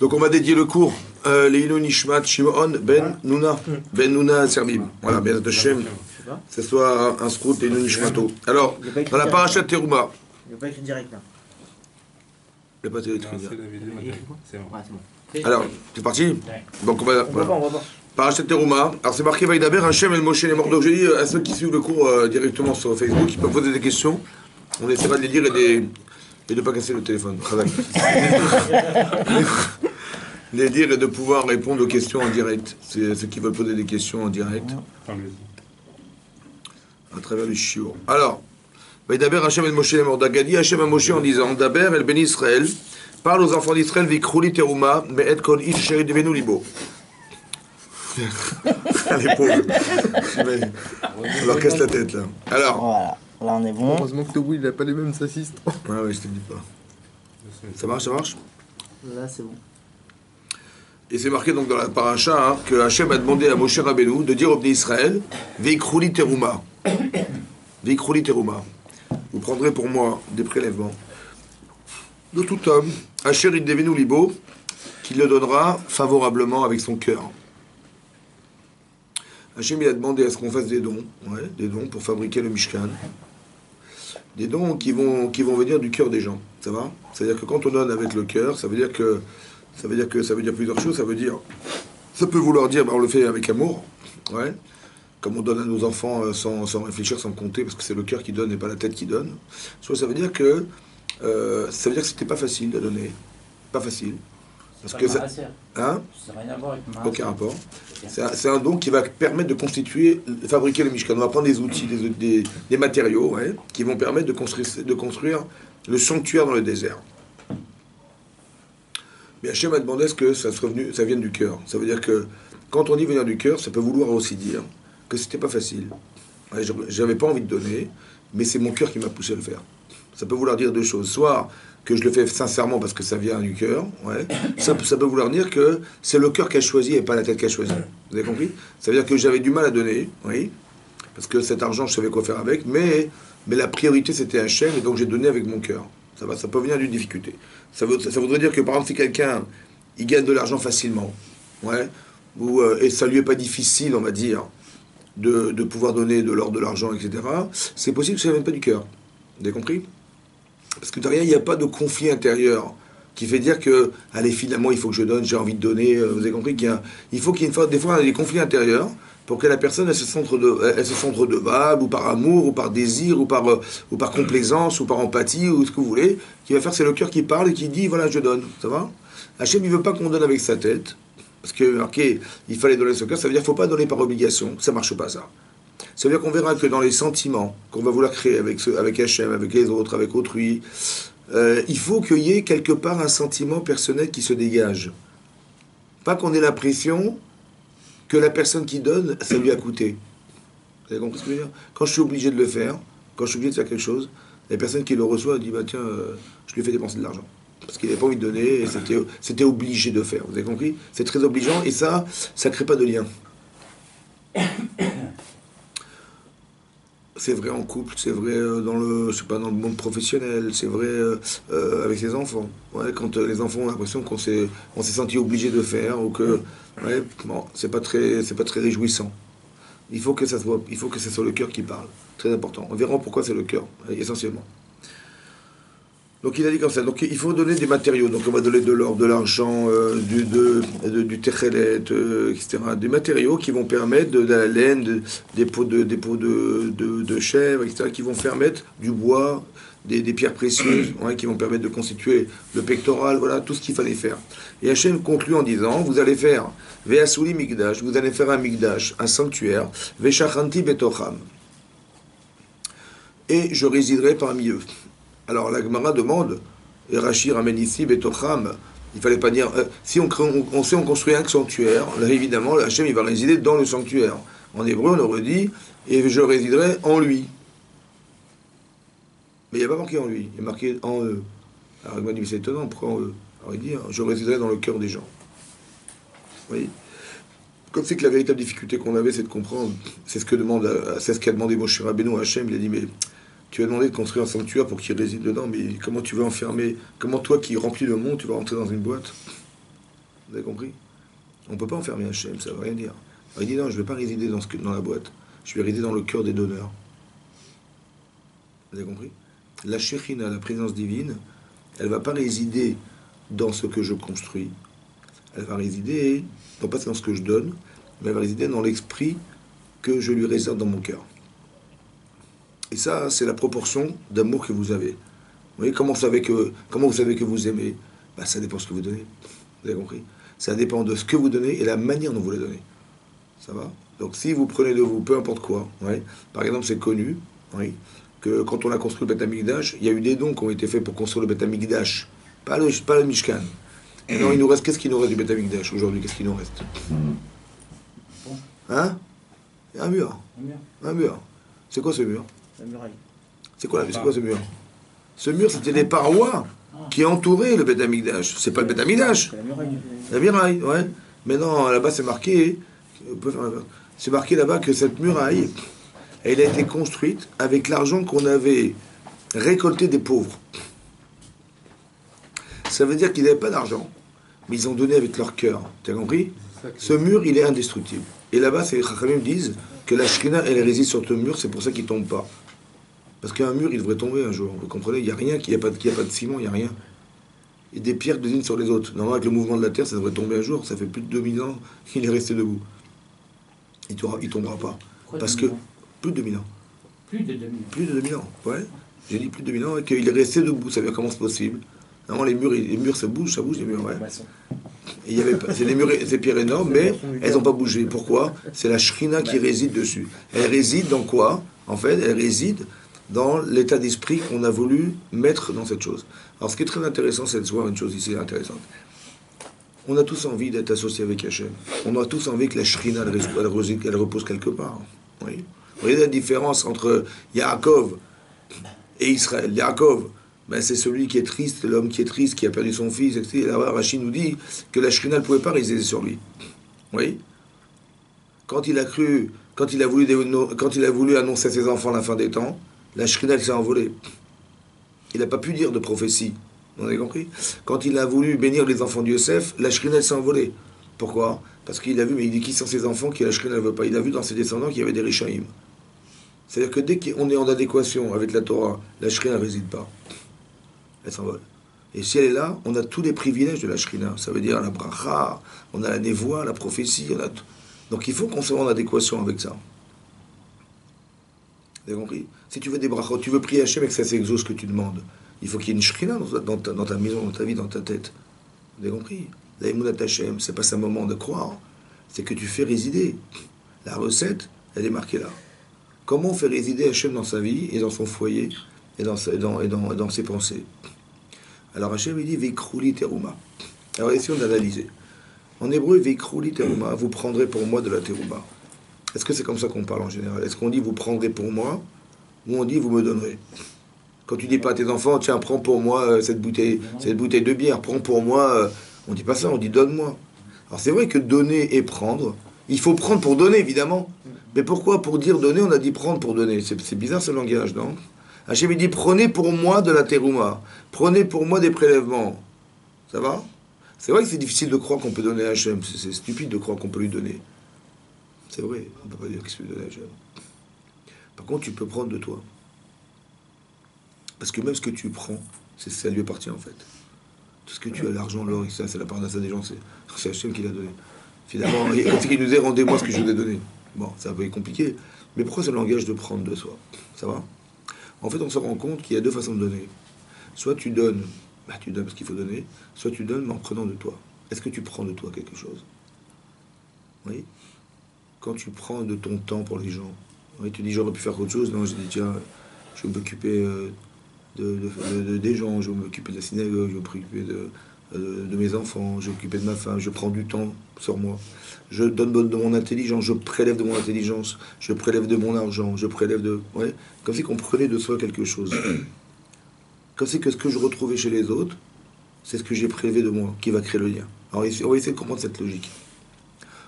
Donc on va dédier le cours Leilou Nishmat Shimon Ben Nouna. Ben Nouna Serbim. Voilà, Ben Hashem. Que ce soit un scout Leilou Nishmato. Alors, dans la paracha de Teruma. Il n'y a pas écrit direct là. Il n'y a pas écrit direct. C'est bon. Alors, c'est parti. Donc on va. On va pas. Paracha de Teruma. Alors c'est marqué Vaïdaber, Hachem El Moshe les morts. Donc j'ai dit à ceux qui suivent le cours directement sur Facebook, ils peuvent poser des questions. On essaiera de les lire et de ne pas casser le téléphone. Les lire et de pouvoir répondre aux questions en direct. C'est ceux qui veulent poser des questions en direct. À travers les chiots. Alors, Vaïdaber Hachem El Moshe les morts. D'Agadi Hachem El Moshe en disant Daber El Ben Israël. Parle aux enfants d'Israël, Vikrouli Teruma, mais et kol ish sheri devenu libo. Les pauvres. On leur casse la tête là. Alors. Voilà, là on est bon. Heureusement que Tobu il n'a pas les mêmes assistants. Ouais, ouais, je te dis pas. Ça marche, ça marche. Là c'est bon. Et c'est marqué donc dans la paracha que Hachem a demandé à Moshe Rabbeinu de dire au peuple d'Israël Vikrouli Teruma. Vikrouli Teruma. Vous prendrez pour moi des prélèvements de tout homme, Asher devenu libo, qui le donnera favorablement avec son cœur. Hachem il a demandé à ce qu'on fasse des dons pour fabriquer le Mishkan. Des dons qui vont venir du cœur des gens, ça va? C'est-à-dire que quand on donne avec le cœur, ça veut dire plusieurs choses. Ça peut vouloir dire, on le fait avec amour, comme on donne à nos enfants sans réfléchir, sans compter, parce que c'est le cœur qui donne et pas la tête qui donne. Soit ça veut dire que c'était pas facile à donner, pas facile. Parce que ça, n'a rien à voir avec ma aucun rapport. C'est un don qui va permettre de fabriquer le Mishkan. On va prendre des outils, des matériaux, qui vont permettre de construire le sanctuaire dans le désert. Mais Hachem a demandé à ce que ça vienne du cœur. Ça veut dire que quand on dit venir du cœur, ça peut vouloir aussi dire que c'était pas facile. J'avais pas envie de donner, mais c'est mon cœur qui m'a poussé à le faire. Ça peut vouloir dire deux choses. Soit que je le fais sincèrement parce que ça vient du cœur. Ça peut vouloir dire que c'est le cœur qui a choisi et pas la tête qui a choisi. Vous avez compris? Ça veut dire que j'avais du mal à donner, parce que cet argent, je savais quoi faire avec, mais la priorité, c'était Hachem, et donc j'ai donné avec mon cœur. Ça peut venir d'une difficulté. Ça voudrait dire que, par exemple, si quelqu'un, il gagne de l'argent facilement, et ça lui est pas difficile, on va dire, de pouvoir donner de l'or, de l'argent, etc., c'est possible que ça ne vienne pas du cœur. Vous avez compris? Parce que derrière, il n'y a pas de conflit intérieur qui fait dire que, allez, finalement, il faut que je donne, j'ai envie de donner. Vous avez compris il faut qu'il y ait des fois des conflits intérieurs pour que la personne elle se sente redevable, ou par amour, ou par désir, ou par complaisance, ou par empathie, ou ce que vous voulez. Qui va faire, c'est le cœur qui parle et qui dit, voilà, je donne. Ça va? Hachem, il ne veut pas qu'on donne avec sa tête. Parce que, marqué, il fallait donner ce cœur. Ça veut dire qu'il ne faut pas donner par obligation. Ça ne marche pas, ça. Ça veut dire qu'on verra que dans les sentiments qu'on va vouloir créer avec Hachem, avec les autres, avec autrui, il faut qu'il y ait quelque part un sentiment personnel qui se dégage. Pas qu'on ait l'impression que la personne qui donne, ça lui a coûté. Vous avez compris ce que je veux dire? Quand je suis obligé de le faire, quand je suis obligé de faire quelque chose, la personne qui le reçoit dit, tiens, je lui ai fait dépenser de l'argent. Parce qu'il n'avait pas envie de donner, et c'était obligé de faire. Vous avez compris? C'est très obligeant, et ça ne crée pas de lien. C'est vrai en couple, c'est vrai dans le monde professionnel, c'est vrai avec les enfants. Quand les enfants ont l'impression qu'on s'est senti obligé de faire, ou que c'est pas très réjouissant. Il faut que ça soit le cœur qui parle. Très important. On verra pourquoi c'est le cœur, essentiellement. Donc il a dit comme ça. Donc il faut donner des matériaux. Donc on va donner de l'or, de l'argent, du techelet, etc. Des matériaux qui vont permettre de la laine, des peaux de chèvre, etc. Qui vont permettre du bois, des pierres précieuses, qui vont permettre de constituer le pectoral. Voilà tout ce qu'il fallait faire. Et Hachem conclut en disant, vous allez faire Ve'asuli Migdash, vous allez faire un Migdash, un sanctuaire, Ve'shachanti Betocham. Et je résiderai parmi eux. Alors la Gemara demande, et Rashi ramène ici Betocham, il fallait pas dire, si on construit un sanctuaire, là évidemment, Hachem il va résider dans le sanctuaire. En hébreu, on aurait dit, et je résiderai en lui. Mais il n'y a pas marqué en lui, il y a marqué en eux. Alors il m'a dit, c'est étonnant, pourquoi en eux? Alors il dit, je résiderai dans le cœur des gens. Vous voyez? Comme c'est que la véritable difficulté qu'on avait, c'est de comprendre, c'est ce qu'a demandé Moshe Rabbeinu à Hachem, il a dit, mais tu as demandé de construire un sanctuaire pour qu'il réside dedans, mais comment tu veux enfermer, comment toi qui remplis le monde, tu vas rentrer dans une boîte? Vous avez compris? On ne peut pas enfermer Hachem, ça ne veut rien dire. Alors, il dit non, je ne vais pas résider dans la boîte. Je vais résider dans le cœur des donneurs. Vous avez compris? La Shekhinah, la présence divine, elle ne va pas résider dans ce que je construis. Elle va résider, non pas dans ce que je donne, mais elle va résider dans l'esprit que je lui réserve dans mon cœur. Et ça, c'est la proportion d'amour que vous avez. Vous voyez, comment vous savez que vous aimez? Ben, ça dépend de ce que vous donnez. Vous avez compris? Ça dépend de ce que vous donnez et la manière dont vous le donnez. Ça va? Donc si vous prenez de vous, peu importe quoi, ouais, par exemple, c'est connu, oui, que quand on a construit le Beth Amikdash, il y a eu des dons qui ont été faits pour construire le Beth Amikdash, pas le Mishkan. Et non, il nous reste, qu'est-ce qu'il nous reste du Beth Amikdash aujourd'hui? Qu'est-ce qu'il nous reste? Hein? Un mur. Un mur. C'est quoi ce mur? La muraille. C'est quoi ce mur? Ce mur, c'était des parois qui entouraient le Beth Amikdash. C'est pas le Beth Amikdash. C'est la muraille. La muraille, ouais. Mais non, là-bas, c'est marqué. C'est marqué là-bas que cette muraille, elle a été construite avec l'argent qu'on avait récolté des pauvres. Ça veut dire qu'ils n'avaient pas d'argent, mais ils ont donné avec leur cœur. Tu as compris? Ce mur, il est indestructible. Et là-bas, les Chachamim disent que la Shekhinah, elle réside sur ce mur, c'est pour ça qu'il ne tombe pas. Parce qu'un mur, il devrait tomber un jour. Vous comprenez? Il n'y a rien, il n'y a pas de ciment, il n'y a rien. Et des pierres les unes sur les autres. Normalement, avec le mouvement de la Terre, ça devrait tomber un jour. Ça fait plus de 2000 ans qu'il est resté debout. Il ne tombera pas. Pourquoi Parce 2000 que... ans? Plus de 2000 ans. Plus de 2000 ans. Plus de 2000 ans, ouais. J'ai dit plus de 2000 ans et qu'il est resté debout. Ça veut dire comment c'est possible? Normalement, les murs, ça bouge, les murs, ouais. Et il y avait c'est des murs, ces pierres énormes, mais elles n'ont pas bougé. Pourquoi? C'est la Shekhinah qui réside dessus. Elle réside dans quoi? En fait, elle réside dans l'état d'esprit qu'on a voulu mettre dans cette chose. Alors, ce qui est très intéressant, c'est de voir une chose ici intéressante. On a tous envie d'être associés avec Hachem. On a tous envie que la Shekhinah, elle repose quelque part. Oui. Vous voyez la différence entre Yaakov et Israël. Yaakov, ben c'est celui qui est triste, l'homme qui est triste, qui a perdu son fils, etc. Et là, Rachid nous dit que la Shekhinah ne pouvait pas résider sur lui. Oui. Quand il a voulu annoncer à ses enfants la fin des temps, la Shekhinah s'est envolée. Il n'a pas pu dire de prophétie. Vous avez compris? Quand il a voulu bénir les enfants de Yosef, la Shekhinah s'est envolée. Pourquoi? Parce qu'il a vu, mais il dit qui sont ses enfants qui la Shekhinah ne veut pas. Il a vu dans ses descendants qu'il y avait des Rishaïm. C'est-à-dire que dès qu'on est en adéquation avec la Torah, la Shekhinah ne réside pas. Elle s'envole. Et si elle est là, on a tous les privilèges de la Shekhinah. Ça veut dire la bracha, on a la névoie, la prophétie, on a tout. Donc il faut qu'on soit en adéquation avec ça. Vous avez compris? Si tu veux des brachot, tu veux prier Hachem et que ça s'exauce ce que tu demandes, il faut qu'il y ait une Shekhinah dans ta maison, dans ta vie, dans ta tête. Vous avez compris? La Emunat Hachem, c'est pas un moment de croire, c'est que tu fais résider. La recette, elle est marquée là. Comment on fait résider Hachem dans sa vie et dans son foyer et dans ses pensées? Alors Hachem, il dit Veikrouli teruma. Alors essayons d'analyser. En hébreu, Veikrouli teruma, vous prendrez pour moi de la teruma. Est-ce que c'est comme ça qu'on parle en général? Est-ce qu'on dit vous prendrez pour moi ou on dit vous me donnerez? Quand tu dis pas à tes enfants, tiens, prends pour moi cette bouteille de bière, prends pour moi, on dit pas ça, on dit donne-moi. Alors c'est vrai que donner et prendre, il faut prendre pour donner évidemment. Mais pourquoi pour dire donner, on a dit prendre pour donner? C'est bizarre ce langage, non? Hachem il dit prenez pour moi de la terouma, prenez pour moi des prélèvements. Ça va? C'est vrai que c'est difficile de croire qu'on peut donner à Hachem, c'est stupide de croire qu'on peut lui donner. C'est vrai, on ne peut pas dire qu'il se peut donner à Hachem. Par contre, tu peux prendre de toi. Parce que même ce que tu prends, ça lui appartient en fait. Tout ce que tu as, l'argent, l'or, etc., c'est la part d'un des gens, c'est Hachem qui l'a donné. Finalement, quand il nous dit rendez-moi ce que je vous ai donné. Bon, c'est un peu compliqué. Mais pourquoi c'est le langage de prendre de soi? Ça va? En fait, on se rend compte qu'il y a deux façons de donner. Soit tu donnes, tu donnes parce qu'il faut donner, soit tu donnes mais en prenant de toi. Est-ce que tu prends de toi quelque chose? Oui. Quand tu prends de ton temps pour les gens, oui, tu dis j'aurais pu faire autre chose. Non, j'ai dit tiens, je vais m'occuper des gens, je vais m'occuper de la synagogue, je vais m'occuper de mes enfants, je vais m'occuper de ma femme, je prends du temps sur moi. Je donne de mon intelligence, je prélève de mon intelligence, je prélève de mon argent, je prélève de... Ouais, comme si qu'on prenait de soi quelque chose. Comme si que ce que je retrouvais chez les autres, c'est ce que j'ai prélevé de moi, qui va créer le lien. Alors on va essayer de comprendre cette logique.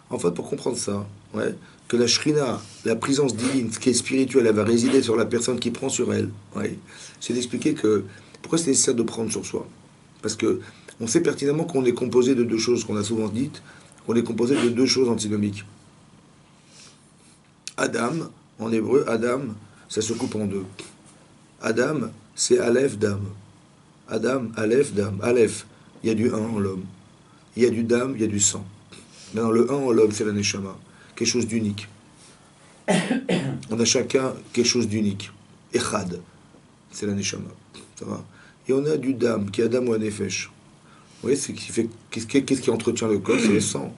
En fait, pour comprendre ça, ouais, que la Shekhinah, la présence divine, ce qui est spirituel, elle va résider sur la personne qui prend sur elle, ouais, c'est d'expliquer que pourquoi c'est nécessaire de prendre sur soi. Parce que On sait pertinemment qu'on est composé de deux choses, qu'on a souvent dites, qu'on est composé de deux choses antinomiques. Adam, en hébreu, Adam, ça se coupe en deux. Adam, c'est Aleph, Dam. Adam, Aleph, Dam. Aleph, il y a du 1 en l'homme. Il y a du Dam, il y a du sang. Maintenant, le 1 en l'homme, c'est la Neshama. Quelque chose d'unique. On a chacun quelque chose d'unique. Echad, c'est la Neshama. Ça va. Et on a du Dam, qui est Adam ou un Nefesh. Vous voyez, c'est qui fait, qu'est-ce qui entretient le corps? C'est le sang.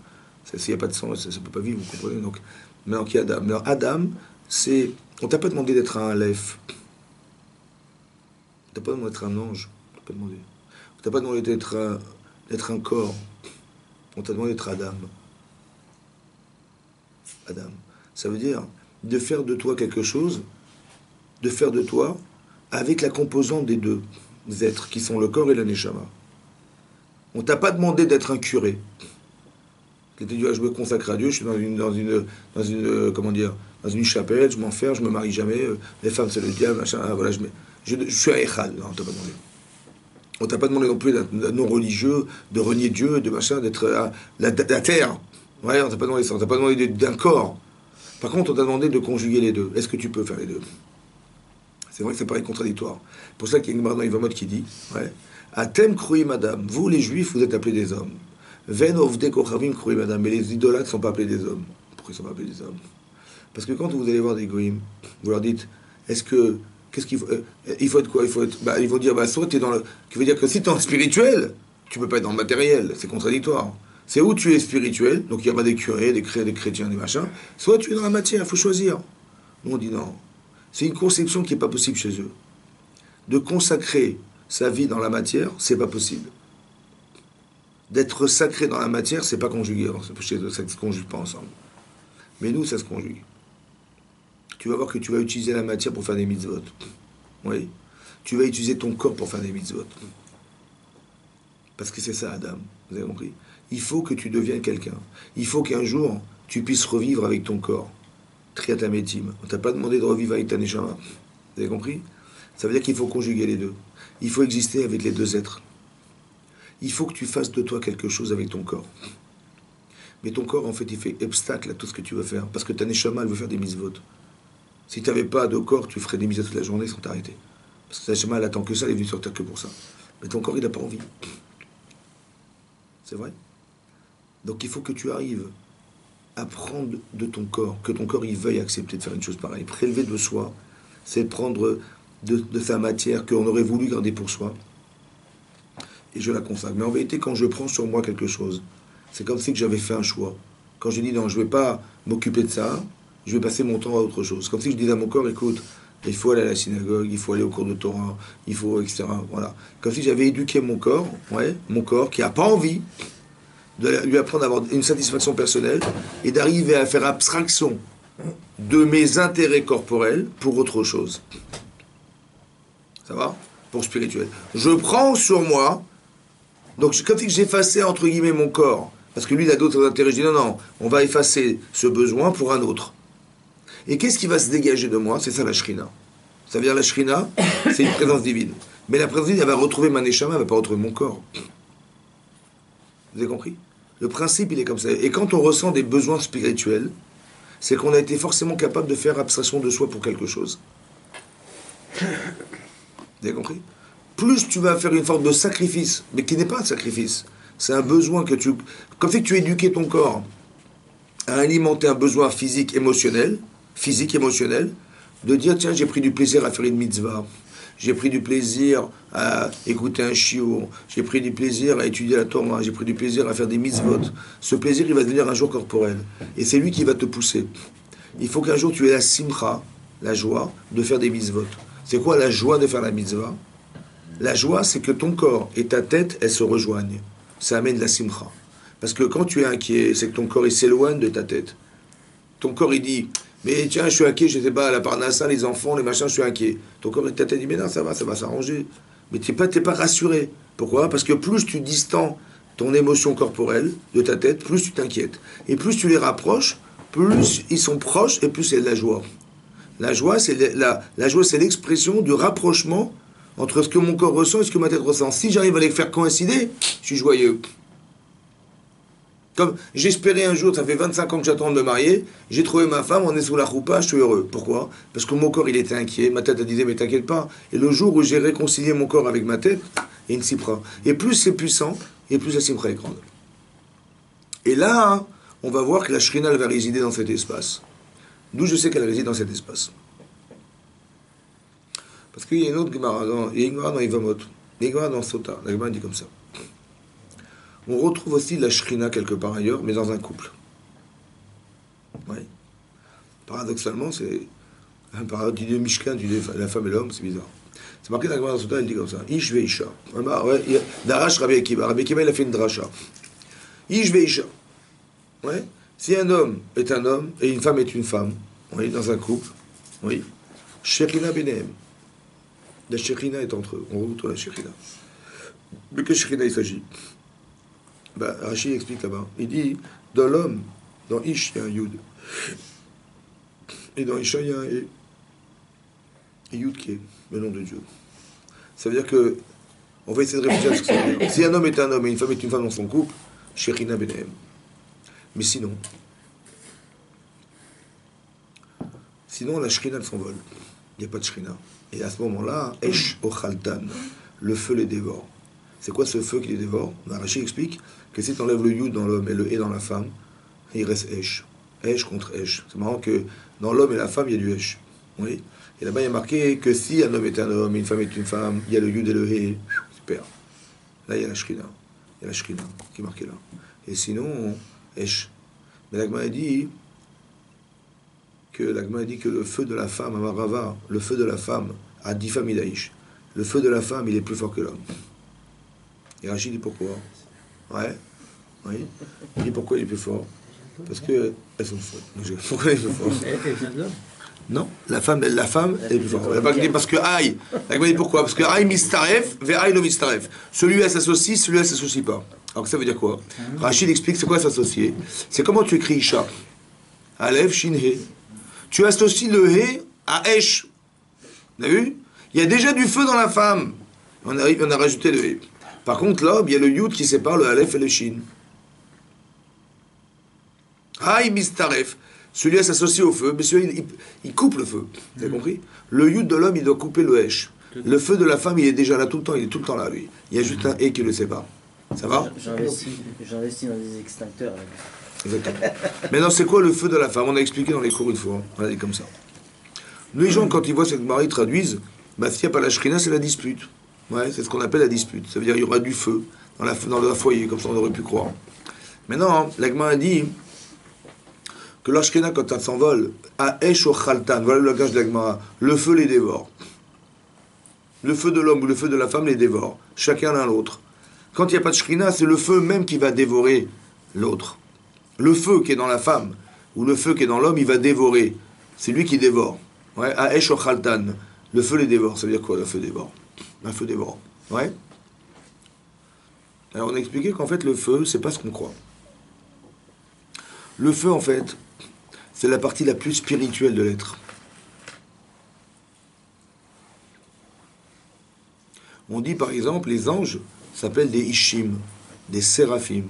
S'il n'y a pas de sang, ça ne peut pas vivre, vous comprenez? Donc, maintenant, qui est Adam? Alors, Adam, c'est... On t'a pas demandé d'être un Aleph. On t'a pas demandé d'être un ange. On t'a pas demandé d'être un corps. On t'a demandé d'être Adam. Adam. Ça veut dire de faire de toi quelque chose, de faire de toi avec la composante des deux êtres, qui sont le corps et la neshama. On t'a pas demandé d'être un curé. Tu t'es dit, je me consacre à Dieu, je suis dans une chapelle, je m'enferme, je me marie jamais, les femmes c'est le diable, machin, voilà, je suis un Echad. Non, on t'a pas demandé. On t'a pas demandé non plus d'être non religieux, de renier Dieu, de machin, d'être la terre. Ouais, on t'a pas demandé ça, on t'a pas demandé d'un corps. Par contre, on t'a demandé de conjuguer les deux. Est-ce que tu peux faire les deux? C'est vrai que ça paraît contradictoire. C'est pour ça qu'il y a une Gemara dans Yevamot qui dit, ouais, Atem kroui madame, vous les juifs, vous êtes appelés des hommes. Ven ovde kochavim kroui madame, mais les idolâtres ne sont pas appelés des hommes. Pourquoi ils ne sont pas appelés des hommes? Parce que quand vous allez voir des goïms, vous leur dites, qu'est-ce qu'il faut, il faut être quoi? Ils vont dire, soit tu es dans le... Qui veut dire que si tu es en spirituel, tu ne peux pas être dans le matériel, c'est contradictoire. C'est où tu es spirituel, donc il y a pas des curés, des chrétiens, des machins, soit tu es dans la matière, il faut choisir. Nous on dit non. C'est une conception qui n'est pas possible chez eux. De consacrer sa vie dans la matière, c'est pas possible. D'être sacré dans la matière, c'est pas conjugué. Chez eux, ça ne se conjugue pas ensemble. Mais nous, ça se conjugue. Tu vas voir que tu vas utiliser la matière pour faire des mitzvot. Oui. Tu vas utiliser ton corps pour faire des mitzvot. Parce que c'est ça, Adam. Vous avez compris? Il faut que tu deviennes quelqu'un. Il faut qu'un jour, tu puisses revivre avec ton corps. Triatamétim. On t'a pas demandé de revivre avec ta neshama. Vous avez compris? Ça veut dire qu'il faut conjuguer les deux. Il faut exister avec les deux êtres. Il faut que tu fasses de toi quelque chose avec ton corps. Mais ton corps, en fait, il fait obstacle à tout ce que tu veux faire. Parce que ta neshama, elle veut faire des mitzvot. Si tu n'avais pas de corps, tu ferais des mitzvot toute la journée sans t'arrêter. Parce que ta neshama, elle attend que ça, elle est venue sur terre que pour ça. Mais ton corps, il n'a pas envie. C'est vrai? Donc il faut que tu arrives à prendre de ton corps, que ton corps il veuille accepter de faire une chose pareille. Prélever de soi, c'est prendre de sa matière qu'on aurait voulu garder pour soi. Et je la consacre. Mais en vérité, quand je prends sur moi quelque chose, c'est comme si que j'avais fait un choix. Quand je dis non, je ne vais pas m'occuper de ça, je vais passer mon temps à autre chose. Comme si je disais à mon corps, écoute, il faut aller à la synagogue, il faut aller au cours de Torah, il faut, etc. Voilà. Comme si j'avais éduqué mon corps qui n'a pas envie de lui apprendre à avoir une satisfaction personnelle et d'arriver à faire abstraction de mes intérêts corporels pour autre chose. Ça va? Pour spirituel. Je prends sur moi, donc comme si j'effaçais entre guillemets mon corps, parce que lui il a d'autres intérêts, je dis non, on va effacer ce besoin pour un autre. Et qu'est-ce qui va se dégager de moi? C'est ça la shrina. Ça veut dire la shrina, c'est une présence divine. Mais la présence divine, elle va retrouver ma neshama, elle ne va pas retrouver mon corps. Vous avez compris? Le principe, il est comme ça. Et quand on ressent des besoins spirituels, c'est qu'on a été forcément capable de faire abstraction de soi pour quelque chose. Vous avez compris? Plus tu vas faire une forme de sacrifice, mais qui n'est pas un sacrifice. C'est un besoin que tu... Comme si tu éduquais ton corps à alimenter un besoin physique, émotionnel, de dire, tiens, j'ai pris du plaisir à faire une mitzvah. J'ai pris du plaisir à écouter un shiur. J'ai pris du plaisir à étudier la Torah. J'ai pris du plaisir à faire des mitzvot. Ce plaisir, il va devenir un jour corporel. Et c'est lui qui va te pousser. Il faut qu'un jour, tu aies la simcha, la joie, de faire des mitzvot. C'est quoi la joie de faire la mitzvah? La joie, c'est que ton corps et ta tête, elles se rejoignent. Ça amène la simcha. Parce que quand tu es inquiet, c'est que ton corps, il s'éloigne de ta tête. Ton corps, il dit... Mais tiens, je suis inquiet, je ne sais pas, la parnassa, les enfants, les machins, je suis inquiet. Ton corps et ta tête dit, mais non, ça va s'arranger. Mais tu n'es pas rassuré. Pourquoi? Parce que plus tu distends ton émotion corporelle de ta tête, plus tu t'inquiètes. Et plus tu les rapproches, plus ils sont proches et plus c'est de la joie. La joie, c'est l'expression du rapprochement entre ce que mon corps ressent et ce que ma tête ressent. Si j'arrive à les faire coïncider, je suis joyeux. Comme j'espérais un jour, ça fait 25 ans que j'attends de me marier, j'ai trouvé ma femme, on est sous la choupa, je suis heureux. Pourquoi? Parce que mon corps, il était inquiet, ma tête, elle disait, mais t'inquiète pas. Et le jour où j'ai réconcilié mon corps avec ma tête, il y a une sipra. Et plus c'est puissant, et plus la sipra est grande. Et là, on va voir que la Shrina, elle va résider dans cet espace. D'où je sais qu'elle réside dans cet espace. Parce qu'il y a une autre Gemara, il y a une Gemara dans Ivamot, il y a une Gemara dans Sota, la Gemara dit comme ça. On retrouve aussi la Shrina quelque part ailleurs, mais dans un couple. Oui. Paradoxalement, c'est un paradoxe du Mishkan, la femme et l'homme, c'est bizarre. C'est marqué dans la Gemara dans Sota, elle dit comme ça. Ish veisha. Darash Rabbi Akiva. Rabbi Akiva, il a fait une drasha. Ish veisha. Ouais. Si un homme est un homme et une femme est une femme, oui, dans un couple, oui. Shekhinah benehem. La Shekhinah est entre eux. On retrouve la Shekhinah. De quelle Shekhinah il s'agit? Rachid explique là-bas. Il dit, dans l'homme, dans Ish, il y a un Yud. Et dans Isha, il y a un Yud qui est le nom de Dieu. Ça veut dire que, on va essayer de réfléchir à ce que ça veut dire. Si un homme est un homme et une femme est une femme dans son couple, Shekhinah benehem. Mais sinon, la Shrina, elle s'envole. Il n'y a pas de Shrina. Et à ce moment-là, Esh Ochaltan, le feu les dévore. C'est quoi ce feu qui les dévore? Rachid explique que si tu enlèves le Yud dans l'homme et le E dans la femme, il reste Esh. Esh contre Esh. C'est marrant que dans l'homme et la femme, il y a du Esh. Oui. Et là-bas, il y a marqué que si un homme est un homme et une femme est une femme, il y a le Yud et le E. Super. Là, il y a la Shrina. Il y a la Shrina qui est marquée là. Et sinon, Esh. Mais l'Agma dit que le feu de la femme, Amarava, le feu de la femme, a 10 femmes Idaïch. Le feu de la femme, il est plus fort que l'homme. Et Rachid dit pourquoi? Ouais. Oui. Il dit pourquoi il est plus fort? Parce que elles sont folles. Pourquoi il est plus fort? Non, la femme est plus forte. Parce que Aïe, l'Agma dit pourquoi? Parce que Aïe mistaref, ve Aïe no mistaref. Celui-là s'associe, celui-là s'associe pas. Alors ça veut dire quoi? Rachid explique c'est quoi s'associer. C'est comment tu écris Isha. Aleph, Shin, He. Tu associes le He à Esh. Vous avez vu? Il y a déjà du feu dans la femme. On a rajouté le He. Par contre, l'homme, il y a le Yud qui sépare le Aleph et le Shin. Haï mistaref. Celui-là s'associe au feu, mais celui-là, il coupe le feu. Vous avez compris? Le Yud de l'homme, il doit couper le Esh. Le feu de la femme, il est déjà là tout le temps, il est tout le temps là, lui. Il y a juste un He qui le sépare. Ça va? J'investis dans des extincteurs. Exactement. Maintenant, c'est quoi le feu de la femme? On a expliqué dans les cours une fois. On a dit comme ça. Les gens, quand ils voient cette marée, ils traduisent, s'il n'y a pas la Shrina, c'est la dispute. Ouais, c'est ce qu'on appelle la dispute. Ça veut dire qu'il y aura du feu dans le foyer, comme ça on aurait pu croire. Maintenant, l'Agma a dit que la Shrina, quand elle s'envole, à Esh o Chaltan, voilà le langage de l'Agma, le feu les dévore. Le feu de l'homme ou le feu de la femme les dévore, chacun l'un l'autre. Quand il n'y a pas de Shrina, c'est le feu même qui va dévorer l'autre. Le feu qui est dans la femme ou le feu qui est dans l'homme, il va dévorer. C'est lui qui dévore. Ouais, Aesh Ochaltan. Le feu les dévore. Ça veut dire quoi, le feu dévore? Un feu dévorant. Ouais. Alors on a expliqué qu'en fait, le feu, c'est pas ce qu'on croit. Le feu, en fait, c'est la partie la plus spirituelle de l'être. On dit par exemple, les anges s'appellent des Ishim, des Séraphim,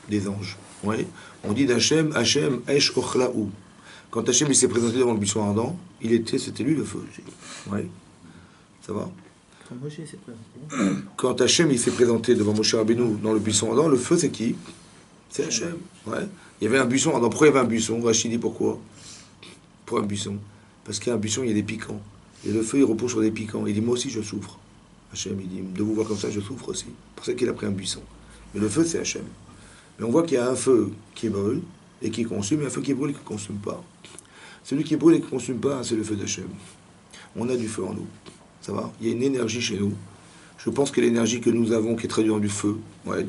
des anges. Oui. On dit d'Hachem, Hachem Esh Ochlaou. Quand Hachem il s'est présenté devant le buisson ardent, c'était lui le feu. Oui. Ça va? Quand Hachem il s'est présenté devant Moshe Rabbeinu dans le buisson ardent, le feu c'est qui? C'est Hachem. Ouais. Il y avait un buisson ardent. Pourquoi il y avait un buisson? Rachid dit pourquoi? Pour un buisson. Parce qu'il y a un buisson, il y a des piquants. Et le feu il repose sur des piquants. Il dit moi aussi je souffre. Hachem, il dit, de vous voir comme ça, je souffre aussi. C'est pour ça qu'il a pris un buisson. Mais le feu, c'est Hachem. Mais on voit qu'il y a un feu qui brûle et qui consume, et un feu qui brûle et qui ne consume pas. Celui qui brûle et qui ne consume pas, c'est le feu d'Hachem. On a du feu en nous. Ça va? Il y a une énergie chez nous. Je pense que l'énergie que nous avons, qui est traduite dans du feu, ouais,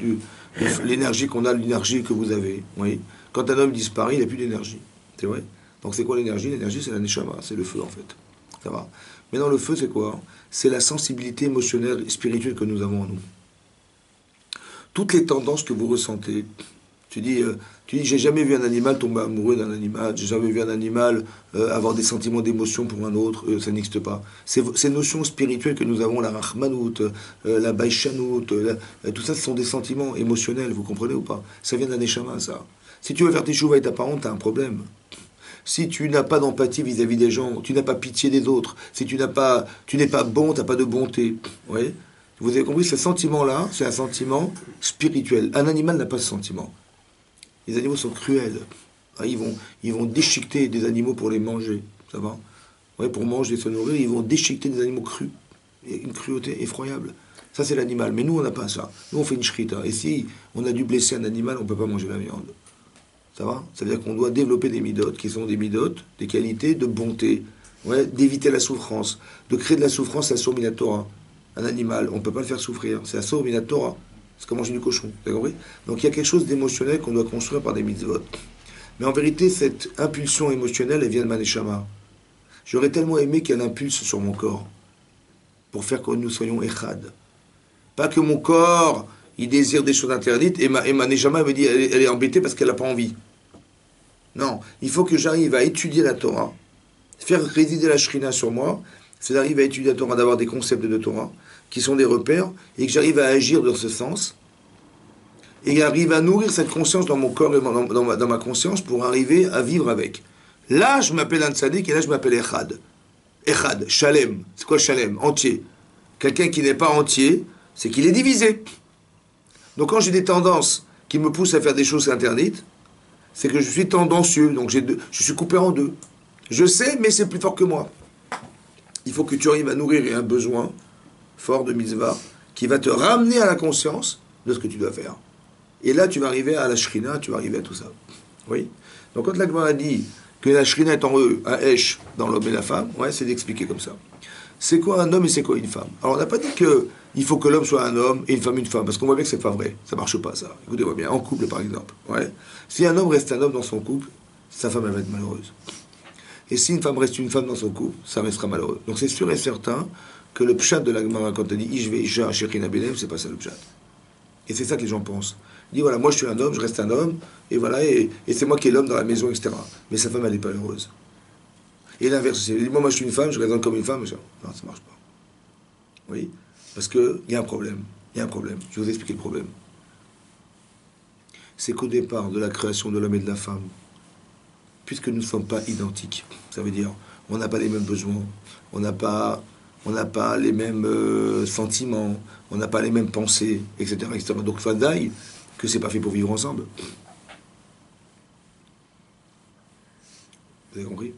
l'énergie qu'on a, l'énergie que vous avez. Oui. Quand un homme disparaît, il n'a plus d'énergie. C'est vrai? Donc c'est quoi l'énergie? L'énergie, c'est la neshama, c'est le feu en fait. Ça va? Maintenant, le feu, c'est quoi? C'est la sensibilité émotionnelle et spirituelle que nous avons en nous. Toutes les tendances que vous ressentez Tu dis, j'ai jamais vu un animal tomber amoureux d'un animal, j'ai jamais vu un animal avoir des sentiments d'émotion pour un autre, ça n'existe pas. Ces notions spirituelles que nous avons, la Rahmanout, la Baïchanout, tout ça, ce sont des sentiments émotionnels, vous comprenez ou pas? Ça vient d'un Neshama, ça. Si tu veux faire tes chouvas et ta parente, t'as un problème. Si tu n'as pas d'empathie vis-à-vis des gens, tu n'as pas pitié des autres, si tu n'es pas bon, tu n'as pas de bonté. Ouais. Vous avez compris, ce sentiment-là, c'est un sentiment spirituel. Un animal n'a pas ce sentiment. Les animaux sont cruels. Ils vont déchiqueter des animaux pour les manger. Ça va? Ouais, pour manger et se nourrir, ils vont déchiqueter des animaux crus. Une cruauté effroyable. Ça, c'est l'animal. Mais nous, on n'a pas ça. Nous, on fait une shrita. Et si on a dû blesser un animal, on ne peut pas manger la viande. Ça va? Ça veut dire qu'on doit développer des midotes, qui sont des midotes, des qualités de bonté, ouais, d'éviter la souffrance, de créer de la souffrance à la Torah. Un animal, on ne peut pas le faire souffrir. C'est la Torah. C'est comme manger du cochon. Vous avez compris? Donc il y a quelque chose d'émotionnel qu'on doit construire par des mitzvot. Mais en vérité, cette impulsion émotionnelle, elle vient de Maneshama. J'aurais tellement aimé qu'elle impulse sur mon corps pour faire que nous soyons echad. Pas que mon corps, il désire des choses interdites et ma Neshama me dit elle est embêtée parce qu'elle n'a pas envie. Non, il faut que j'arrive à étudier la Torah, faire résider la Shrina sur moi, c'est d'arriver à étudier la Torah, d'avoir des concepts de Torah qui sont des repères et que j'arrive à agir dans ce sens et j'arrive à nourrir cette conscience dans mon corps et dans ma conscience pour arriver à vivre avec. Là, je m'appelle un tzaddik et là, je m'appelle Echad. Echad, Shalem. C'est quoi Shalem? Entier. Quelqu'un qui n'est pas entier, c'est qu'il est divisé. Donc quand j'ai des tendances qui me poussent à faire des choses interdites, c'est que je suis tendancieux, donc je suis coupé en deux. Je sais, mais c'est plus fort que moi. Il faut que tu arrives à nourrir un besoin fort de mitzvah qui va te ramener à la conscience de ce que tu dois faire. Et là, tu vas arriver à la shrina, tu vas arriver à tout ça. Oui. Donc quand l'Agma a dit que la shrina est en eux, un esh dans l'homme et la femme, ouais, c'est d'expliquer comme ça. C'est quoi un homme et c'est quoi une femme? Alors on n'a pas dit qu'il faut que l'homme soit un homme et une femme, parce qu'on voit bien que c'est pas vrai. Ça marche pas, ça. Écoutez-moi bien, en couple par exemple. Ouais. Si un homme reste un homme dans son couple, sa femme elle va être malheureuse. Et si une femme reste une femme dans son couple, sa femme sera malheureuse. Donc c'est sûr et certain que le pshat de la Gemara, quand elle dit Ishve Isha Shekhina Benem, c'est pas ça le pshat. Et c'est ça que les gens pensent. Ils disent voilà, moi je suis un homme, je reste un homme, et voilà, et c'est moi qui est l'homme dans la maison, etc. Mais sa femme elle n'est pas heureuse. Et l'inverse, c'est moi je suis une femme, je raisonne comme une femme, non, ça marche pas. Oui, parce qu'il y a un problème. Il y a un problème. Je vais vous expliquer le problème. C'est qu'au départ de la création de l'homme et de la femme, puisque nous ne sommes pas identiques, ça veut dire on n'a pas les mêmes besoins, on n'a pas les mêmes sentiments, on n'a pas les mêmes pensées, etc. etc. Donc fadaï que c'est pas fait pour vivre ensemble. Vous avez compris?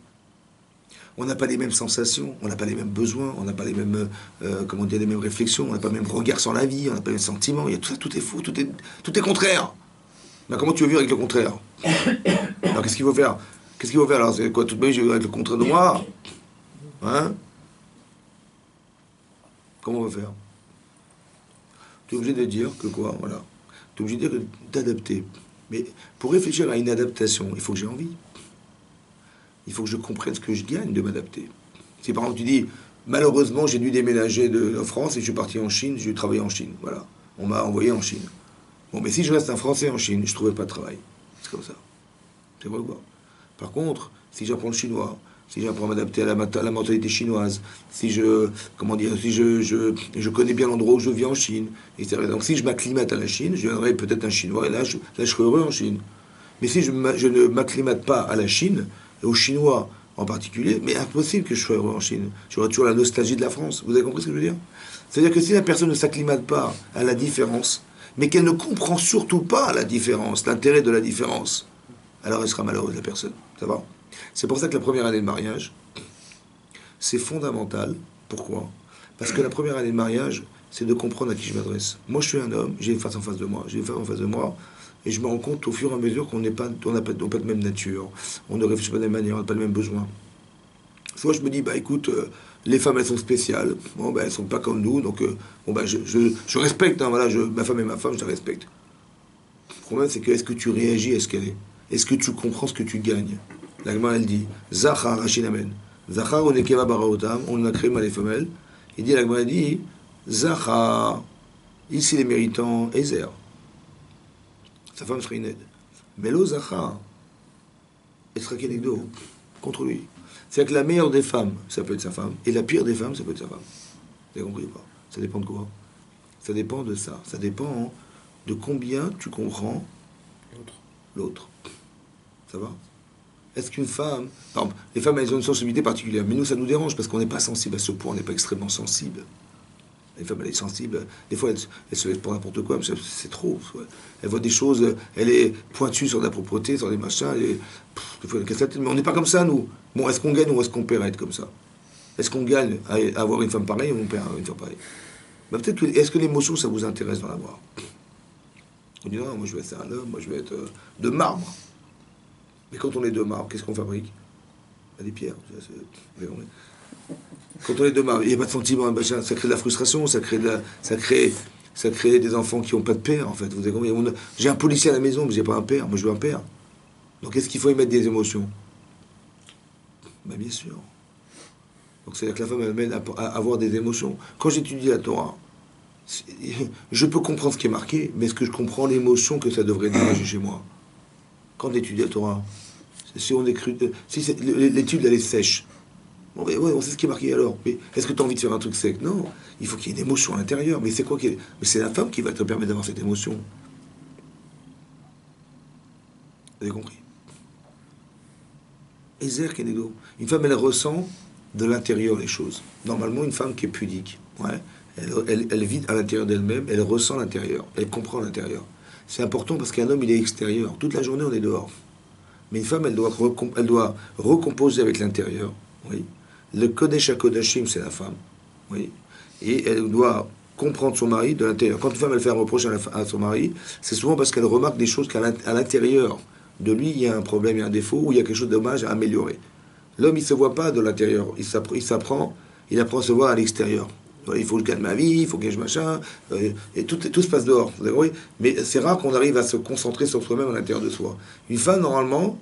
On n'a pas les mêmes sensations, on n'a pas les mêmes besoins, on n'a pas les mêmes, les mêmes réflexions, on n'a pas le même regard sur la vie, on n'a pas les mêmes sentiments. Il y a tout ça, tout est faux, tout est contraire. Mais comment tu veux vivre avec le contraire? Alors qu'est-ce qu'il faut faire? Qu'est-ce qu'il faut faire? Alors c'est quoi, toute ma vie je vais vivre avec le contraire de moi? Hein? Comment on va faire? Tu es obligé de dire que quoi? Voilà. Tu es obligé de dire d'adapter. Mais pour réfléchir à une adaptation, il faut que j'ai envie. Il faut que je comprenne ce que je gagne de m'adapter. Si par exemple tu dis, malheureusement j'ai dû déménager de France et je suis parti en Chine, j'ai travaillé en Chine. Voilà. On m'a envoyé en Chine. Bon, mais si je reste un Français en Chine, je ne trouverai pas de travail. C'est comme ça. C'est vrai ou pas? Par contre, si j'apprends le chinois, si j'apprends à m'adapter à la mentalité chinoise, si je connais bien l'endroit où je vis en Chine, etc. Donc si je m'acclimate à la Chine, je deviendrai peut-être un Chinois, et là je serai heureux en Chine. Mais si je ne m'acclimate pas à la Chine, et aux Chinois en particulier, mais impossible que je sois heureux en Chine. J'aurai toujours la nostalgie de la France. Vous avez compris ce que je veux dire? C'est-à-dire que si la personne ne s'acclimate pas à la différence, mais qu'elle ne comprend surtout pas la différence, l'intérêt de la différence, alors elle sera malheureuse, la personne. Ça va? C'est pour ça que la première année de mariage, c'est fondamental. Pourquoi? Parce que la première année de mariage, c'est de comprendre à qui je m'adresse. Moi, je suis un homme, j'ai une face en face de moi, j'ai une femme en face de moi, et je me rends compte au fur et à mesure qu'on n'a pas de même nature, on ne réfléchit pas de la même manière, on n'a pas le même besoin. Soit je me dis, bah écoute, les femmes elles sont spéciales, bon bah elles sont pas comme nous, donc bon bah je respecte, hein, voilà, ma femme est ma femme, je la respecte. Le problème c'est que est-ce que tu réagis à ce qu'elle est? Est-ce que tu comprends ce que tu gagnes? La Gemara elle dit, Zachar Rachinamen, Zachar on ekeva baraotam, on a créé mâle et femelle. Il dit, la Gemara dit, Zachar, ici les méritants, Ezer. Sa femme serait une aide. Mais l'ozacha, elle sera kenegdo, contre lui. C'est-à-dire que la meilleure des femmes, ça peut être sa femme, et la pire des femmes, ça peut être sa femme. Vous avez compris ou pas? Ça dépend de quoi? Ça dépend de ça. Ça dépend de combien tu comprends l'autre. Ça va? Est-ce qu'une femme... Par exemple, les femmes, elles ont une sensibilité particulière, mais nous, ça nous dérange, parce qu'on n'est pas sensible à ce point, on n'est pas extrêmement sensible. Les femmes, elle est sensible. Des fois, elle se laisse pour n'importe quoi, mais c'est trop. Elle voit des choses, elle est pointue sur la propreté, sur les machins. Des fois, mais on n'est pas comme ça, nous. Bon, est-ce qu'on gagne ou est-ce qu'on perd à être comme ça? Est-ce qu'on gagne à avoir une femme pareille ou on perd à avoir une femme pareille? Ben, peut-être que, est-ce que l'émotion, ça vous intéresse d'en avoir? On dit non, moi je vais être un homme, moi je vais être de marbre. Mais quand on est de marbre, qu'est-ce qu'on fabrique? Des pierres. Quand on est de marbre, il n'y a pas de sentiment, ça crée de la frustration, ça crée des enfants qui n'ont pas de père, en fait. Vous avez compris? J'ai un policier à la maison, mais j'ai pas un père. Moi, je veux un père. Donc, est-ce qu'il faut y mettre des émotions? Ben, bien sûr. Donc, c'est-à-dire que la femme, elle mène à avoir des émotions. Quand j'étudie la Torah, je peux comprendre ce qui est marqué, mais est-ce que je comprends l'émotion que ça devrait dégager chez moi? Quand on étudie la Torah, si on écrit, si l'étude, elle est sèche, bon, ouais, on sait ce qui est marqué alors. Mais est-ce que tu as envie de faire un truc sec? Non. Il faut qu'il y ait une émotion à l'intérieur. Mais c'est quoi Mais c'est la femme qui va te permettre d'avoir cette émotion. Vous avez compris? Ezer Kenego. Une femme, elle ressent de l'intérieur les choses. Normalement, une femme qui est pudique, ouais, elle vit à l'intérieur d'elle-même, elle ressent l'intérieur, elle comprend l'intérieur. C'est important parce qu'un homme, il est extérieur. Toute la journée, on est dehors. Mais une femme, elle doit recomposer avec l'intérieur. Oui. Le Kodesh HaKodashim, c'est la femme. Oui. Et elle doit comprendre son mari de l'intérieur. Quand une femme, elle fait un reproche à son mari, c'est souvent parce qu'elle remarque des choses qu'à l'intérieur de lui, il y a un problème, il y a un défaut, ou il y a quelque chose de dommage à améliorer. L'homme, il ne se voit pas de l'intérieur. Il apprend à se voir à l'extérieur. Il faut que je gagne ma vie, il faut que je machin, et tout se passe dehors. Mais c'est rare qu'on arrive à se concentrer sur soi-même à l'intérieur de soi. Une femme, normalement,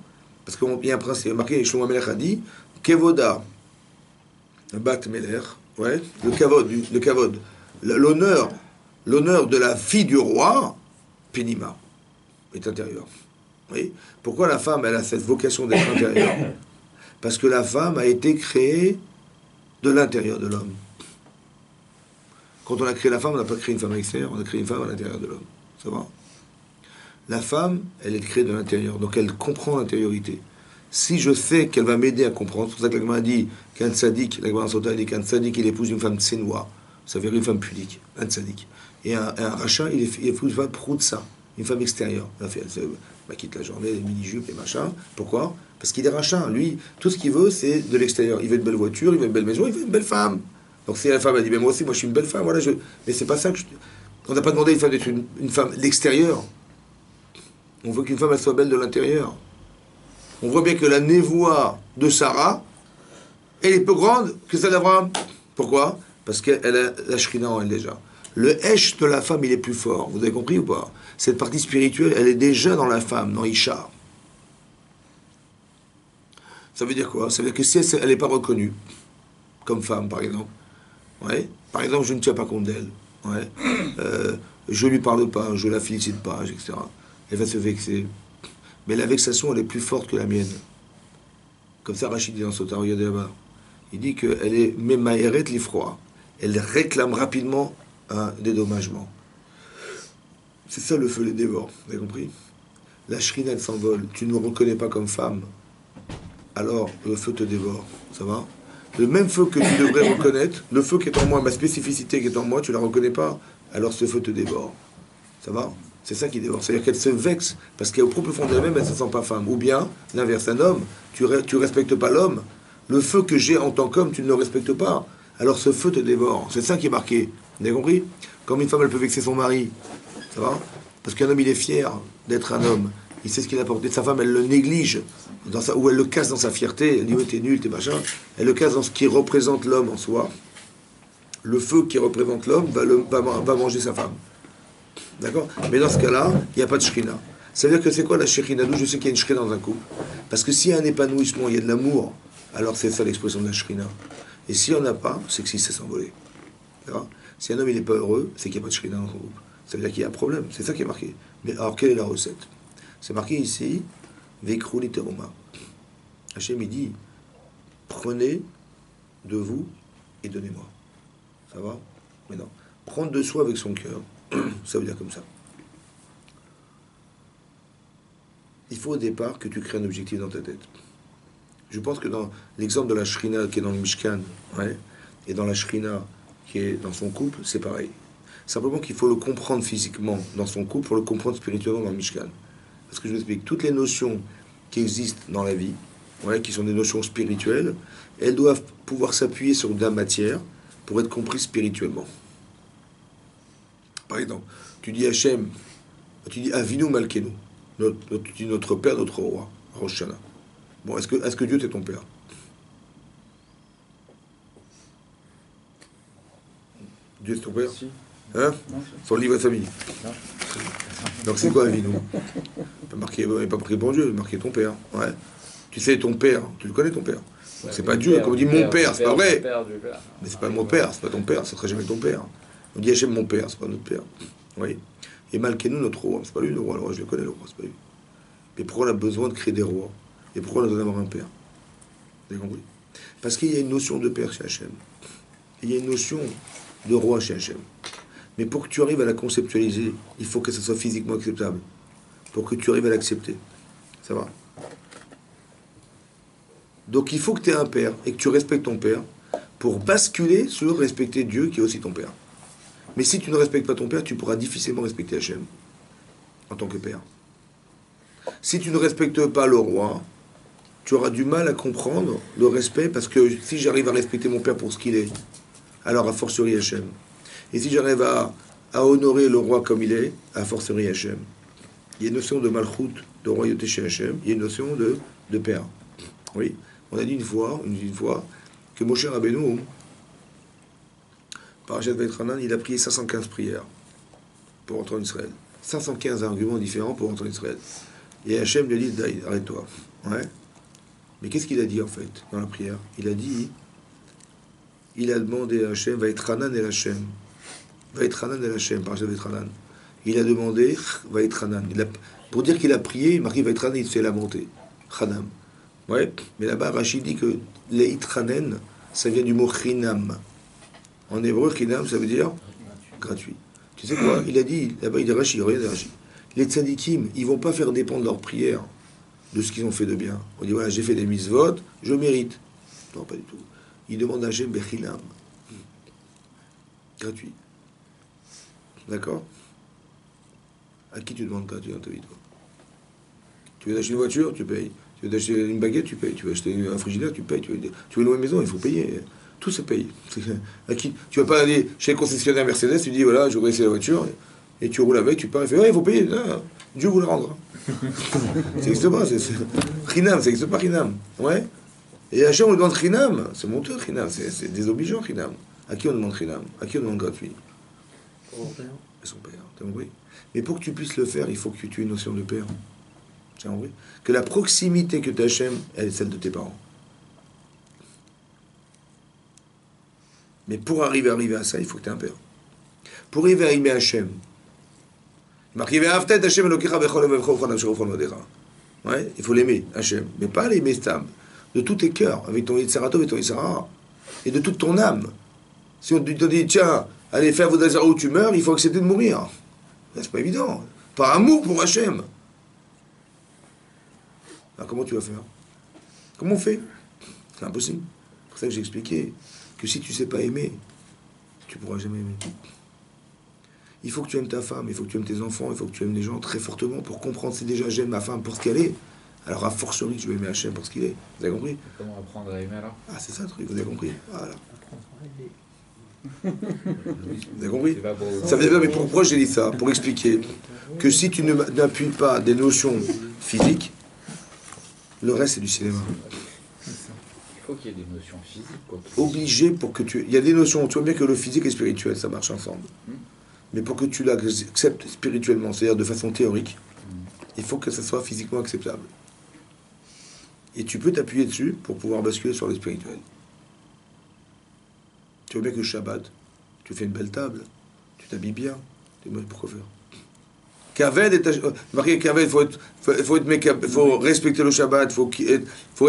parce qu'il y a un principe marqué, Shlomo HaMelech a dit, Kevoda, Bat Meler, ouais, le kavod, l'honneur de la fille du roi, Pénima, est intérieur. Oui. Pourquoi la femme, elle a cette vocation d'être intérieure? Parce que la femme a été créée de l'intérieur de l'homme. Quand on a créé la femme, on n'a pas créé une femme à l'extérieur, on a créé une femme à l'intérieur de l'homme. Ça va? La femme, elle est créée de l'intérieur, donc elle comprend l'intériorité. Si je sais qu'elle va m'aider à comprendre, c'est pour ça que la Gemara dit qu'un tzaddik, la Gemara Sota dit qu'un tzaddik, il épouse une femme tsenoua, ça veut dire une femme pudique, un tzaddik. Et un rachat, il épouse une femme proutsa, une femme extérieure. Elle quitte la journée, les mini-jupes, les machins. Pourquoi? Parce qu'il est rachat. Lui, tout ce qu'il veut, c'est de l'extérieur. Il veut une belle voiture, il veut une belle maison, il veut une belle femme. Donc si la femme a dit, mais moi aussi, moi je suis une belle femme, voilà, mais c'est pas ça que on n'a pas demandé à une femme d'être une femme de l'extérieur. On veut qu'une femme, elle soit belle de l'intérieur. On voit bien que la névoie de Sarah, elle est plus grande que celle d'Abraham. Pourquoi? Parce qu'elle a la shrina en elle déjà. Le hesh de la femme, il est plus fort. Vous avez compris ou pas? Cette partie spirituelle, elle est déjà dans la femme, dans Isha. Ça veut dire quoi? Ça veut dire que si elle n'est pas reconnue, comme femme, par exemple, ouais. Par exemple, je ne tiens pas compte d'elle. Ouais. Je ne lui parle pas, je ne la félicite pas, etc. Elle va se vexer. Mais la vexation, elle est plus forte que la mienne. Comme ça, Rachid dit dans Sotar Yodéaba. Il dit qu'elle est Memaeret l'ifroa. Elle réclame rapidement un dédommagement. C'est ça le feu les dévore. Vous avez compris? La shrina, elle s'envole. Tu ne me reconnais pas comme femme. Alors, le feu te dévore. Ça va? Le même feu que tu devrais reconnaître, le feu qui est en moi, ma spécificité qui est en moi, tu ne la reconnais pas, alors ce feu te dévore. Ça va? C'est ça qui dévore. C'est-à-dire qu'elle se vexe, parce qu'au propre fond d'elle-même, elle ne se sent pas femme. Ou bien, l'inverse, un homme, tu respectes pas l'homme, le feu que j'ai en tant qu'homme, tu ne le respectes pas, alors ce feu te dévore. C'est ça qui est marqué. Vous avez compris? Comme une femme, elle peut vexer son mari. Ça va? Parce qu'un homme, il est fier d'être un homme. Il sait ce qu'il a apporté de sa femme, elle le néglige, ou elle le casse dans sa fierté, elle dit ouais, t'es nul, t'es machin. Elle le casse dans ce qui représente l'homme en soi. Le feu qui représente l'homme va manger sa femme. D'accord? Mais dans ce cas-là, il n'y a pas de shrina. Ça veut dire que c'est quoi la shrina? D'où je sais qu'il y a une shrina dans un couple. Parce que s'il y a un épanouissement, il y a de l'amour, alors c'est ça l'expression de la shrina. Et s'il n'y en a pas, c'est que si c'est s'envoler. D'accord? Si un homme il n'est pas heureux, c'est qu'il n'y a pas de shrina dans son couple. Ça veut dire qu'il y a un problème. C'est ça qui est marqué. Mais alors, quelle est la recette? C'est marqué ici, Vekru literoma. Hachem, il dit, prenez de vous et donnez-moi. Ça va? Mais non. Prendre de soi avec son cœur, ça veut dire comme ça. Il faut au départ que tu crées un objectif dans ta tête. Je pense que dans l'exemple de la Shrina qui est dans le Mishkan, ouais, et dans la Shrina qui est dans son couple, c'est pareil. Simplement qu'il faut le comprendre physiquement dans son couple pour le comprendre spirituellement dans le Mishkan. Parce que je vous explique, toutes les notions qui existent dans la vie, ouais, qui sont des notions spirituelles, elles doivent pouvoir s'appuyer sur de la matière pour être comprises spirituellement. Par exemple, tu dis Hachem, tu dis Avinu Malkenu, tu dis notre Père, notre Roi, Rosh Hashanah. Bon, est-ce que Dieu est ton Père? Dieu est ton Père? Hein? Son livre de famille. Donc c'est quoi Avinu? Pas marqué bon Dieu, marqué ton Père. Ouais. Tu sais ton Père, tu le connais ton Père. Donc, c'est pas Dieu, comme on dit mon Père, c'est pas vrai. Mais c'est pas mon Père, c'est pas ton Père, ça sera jamais ton Père. On dit Hachem mon Père, c'est pas notre Père. Oui. Et Malkenu notre Roi, c'est pas lui le roi, je le connais le roi, c'est pas lui. Mais pourquoi on a besoin de créer des rois? Et pourquoi on a besoin d'avoir un Père? Vous avez compris? Parce qu'il y a une notion de Père chez Hachem. Il y a une notion de roi chez Hachem. Mais pour que tu arrives à la conceptualiser, il faut que ça soit physiquement acceptable. Pour que tu arrives à l'accepter. Ça va? Donc il faut que tu aies un Père et que tu respectes ton Père pour basculer sur respecter Dieu qui est aussi ton Père. Mais si tu ne respectes pas ton Père, tu pourras difficilement respecter Hachem en tant que Père. Si tu ne respectes pas le roi, tu auras du mal à comprendre le respect, parce que si j'arrive à respecter mon Père pour ce qu'il est, alors a fortiori Hachem. Et si j'arrive à honorer le roi comme il est, a fortiori Hachem. Il y a une notion de malchoute, de royauté chez Hachem, il y a une notion de Père. Oui, on a dit une fois que Moshe Rabbeinu, Parashat Vaïtranan, il a prié 515 prières pour entrer en Israël. 515 arguments différents pour entrer en Israël. Et Hachem lui a dit, arrête-toi. Ouais. Mais qu'est-ce qu'il a dit en fait dans la prière? Il a demandé à Hachem, Vaïtranan el Hachem. Vaïtranan el Hachem, Parashat Vaïtranan. Il a demandé, Vaïtranan. Pour dire qu'il a prié, il marque Vaïtranan, il se fait lamenter. Chanam. Ouais. Mais là-bas, Rachid dit que les itranen, ça vient du mot chinam. En hébreu, chinam, ça veut dire gratuit. Tu sais quoi? Il a dit, là-bas, il dit Rachid, regarde Rachid. Les tzadikim, ils vont pas faire dépendre leur prière de ce qu'ils ont fait de bien. On dit, voilà, j'ai fait des mitzvot, je mérite. Non, pas du tout. Ils demandent à Hachem bechilam. Gratuit. D'accord? À qui tu demandes gratuit dans ta vie, toi? Tu veux acheter une voiture, tu payes. Tu veux acheter une baguette, tu payes. Tu veux acheter un frigidaire, tu payes. Tu veux louer une maison, il faut payer. Tout se paye. À qui? Tu vas pas aller chez le concessionnaire Mercedes, tu dis, voilà, je voudrais essayer la voiture. Et tu roules avec, tu pars, et fais, ouais, il faut payer. Non, Dieu vous le rendra. Ça n'existe pas, c'est Chinam, ça n'existe pas Chinam. Ouais. Et Hachem, on demande Chinam, c'est monteux Chinam, c'est désobligeant Chinam. À qui on demande Chinam? À qui on demande gratuit? À son Père, t'as compris? Mais pour que tu puisses le faire, il faut que tu aies une notion de Père. T'as compris? Que la proximité que tu as Hachem, elle est celle de tes parents. Mais pour arriver à ça, il faut que tu aies un Père. Pour arriver à aimer Hachem, ouais, il faut l'aimer, Hachem, mais pas l'aimer stam, de tous tes cœurs, avec ton Yitzharato et ton Yitzhara, et de toute ton âme. Si on te dit, tiens, allez faire vos Azara où tu meurs, il faut accepter de mourir. C'est pas évident. Par amour pour Hachem. Alors comment tu vas faire? Comment on fait? C'est impossible. C'est pour ça que j'ai expliqué que si tu ne sais pas aimer, tu ne pourras jamais aimer. Il faut que tu aimes ta femme, il faut que tu aimes tes enfants, il faut que tu aimes les gens très fortement pour comprendre. Si déjà j'aime ma femme pour ce qu'elle est, alors a fortiori je vais aimer Hachem pour ce qu'il est. Vous avez compris? Comment apprendre à aimer alors? Ah, c'est ça le truc, vous avez compris? Voilà. Vous avez compris? Ça veut dire, mais pourquoi j'ai dit ça? Pour expliquer que si tu n'appuies pas des notions physiques, le reste c'est du cinéma. Il faut qu'il y ait des notions physiques. Quoi. Obligé pour que tu... Il y a des notions, tu vois bien que le physique et le spirituel, ça marche ensemble. Mais pour que tu l'acceptes spirituellement, c'est-à-dire de façon théorique, il faut que ça soit physiquement acceptable. Et tu peux t'appuyer dessus pour pouvoir basculer sur le spirituel. Tu vois bien que le Shabbat, tu fais une belle table, tu t'habilles bien, pourquoi faire? Kaved est marqué Kaved, faut respecter le Shabbat, faut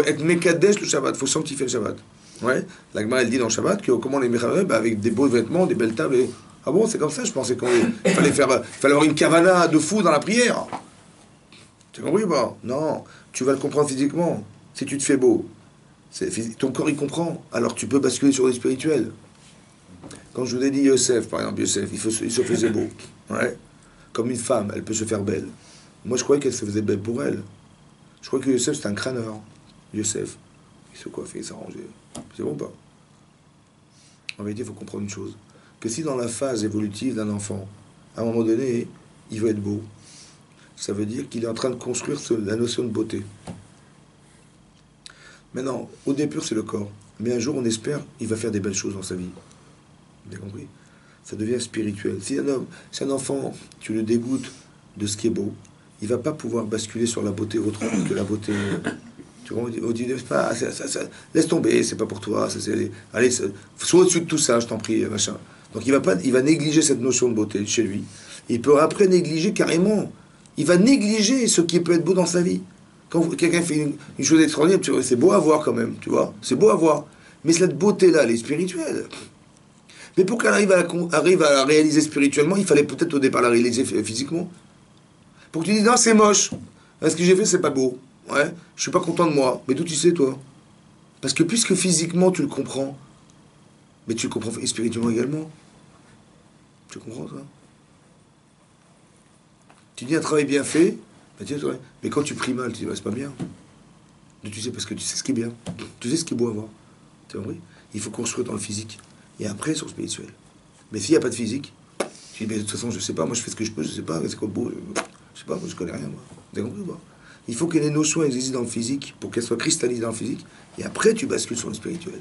être Mekadesh le Shabbat, faut sanctifier le Shabbat. Ouais. La Gemara elle dit dans le Shabbat que comment les Mechaveh, avec des beaux vêtements, des belles tables. Ah bon, c'est comme ça, je pensais qu'il fallait avoir une kavana de fou dans la prière. Tu as compris ou pas? Non, tu vas le comprendre physiquement. Si tu te fais beau, ton corps il comprend. Alors tu peux basculer sur le spirituel. Quand je vous ai dit Yosef, par exemple, Yosef, il se faisait beau. Ouais. Comme une femme, elle peut se faire belle. Moi, je croyais qu'elle se faisait belle pour elle. Je crois que Yosef, c'était un crâneur. Yosef, il se coiffait, il s'arrangeait. C'est bon ou pas? En vérité, il faut comprendre une chose. Que si dans la phase évolutive d'un enfant, à un moment donné, il veut être beau, ça veut dire qu'il est en train de construire la notion de beauté. Maintenant, au départ, c'est le corps. Mais un jour, on espère, il va faire des belles choses dans sa vie. Vous avez compris? Ça devient spirituel. Si un enfant, tu le dégoûtes de ce qui est beau, il va pas pouvoir basculer sur la beauté autre que la beauté. Tu vois, on dit pas, laisse tomber, c'est pas pour toi. Allez, sois au-dessus de tout ça, je t'en prie, machin. Donc il va négliger cette notion de beauté chez lui. Il peut après négliger carrément. Il va négliger ce qui peut être beau dans sa vie. Quand quelqu'un fait une chose extraordinaire, c'est beau à voir quand même, tu vois. C'est beau à voir. Mais cette beauté-là, elle est spirituelle. Mais pour qu'elle arrive à la réaliser spirituellement, il fallait peut-être au départ la réaliser physiquement. Pour que tu dises, non, c'est moche. Ce que j'ai fait, c'est pas beau. Ouais, je suis pas content de moi. Mais d'où tu sais, toi? Parce que puisque physiquement, tu le comprends, mais tu le comprends spirituellement également. Tu comprends, toi? Tu dis un travail bien fait, mais quand tu pries mal, tu dis, bah, c'est pas bien. D'où tu sais? Parce que tu sais ce qui est bien. Tu sais ce qui est beau à voir. Tu vois, il faut construire dans le physique. Et après, sur le spirituel. Mais s'il n'y a pas de physique, tu dis, mais de toute façon, je sais pas, moi je fais ce que je peux, je sais pas, c'est quoi beau, je sais pas, moi je connais rien, moi. Vous avez compris ou pas? Il faut que les notions existent dans le physique, pour qu'elles soient cristallisées dans le physique, et après tu bascules sur le spirituel.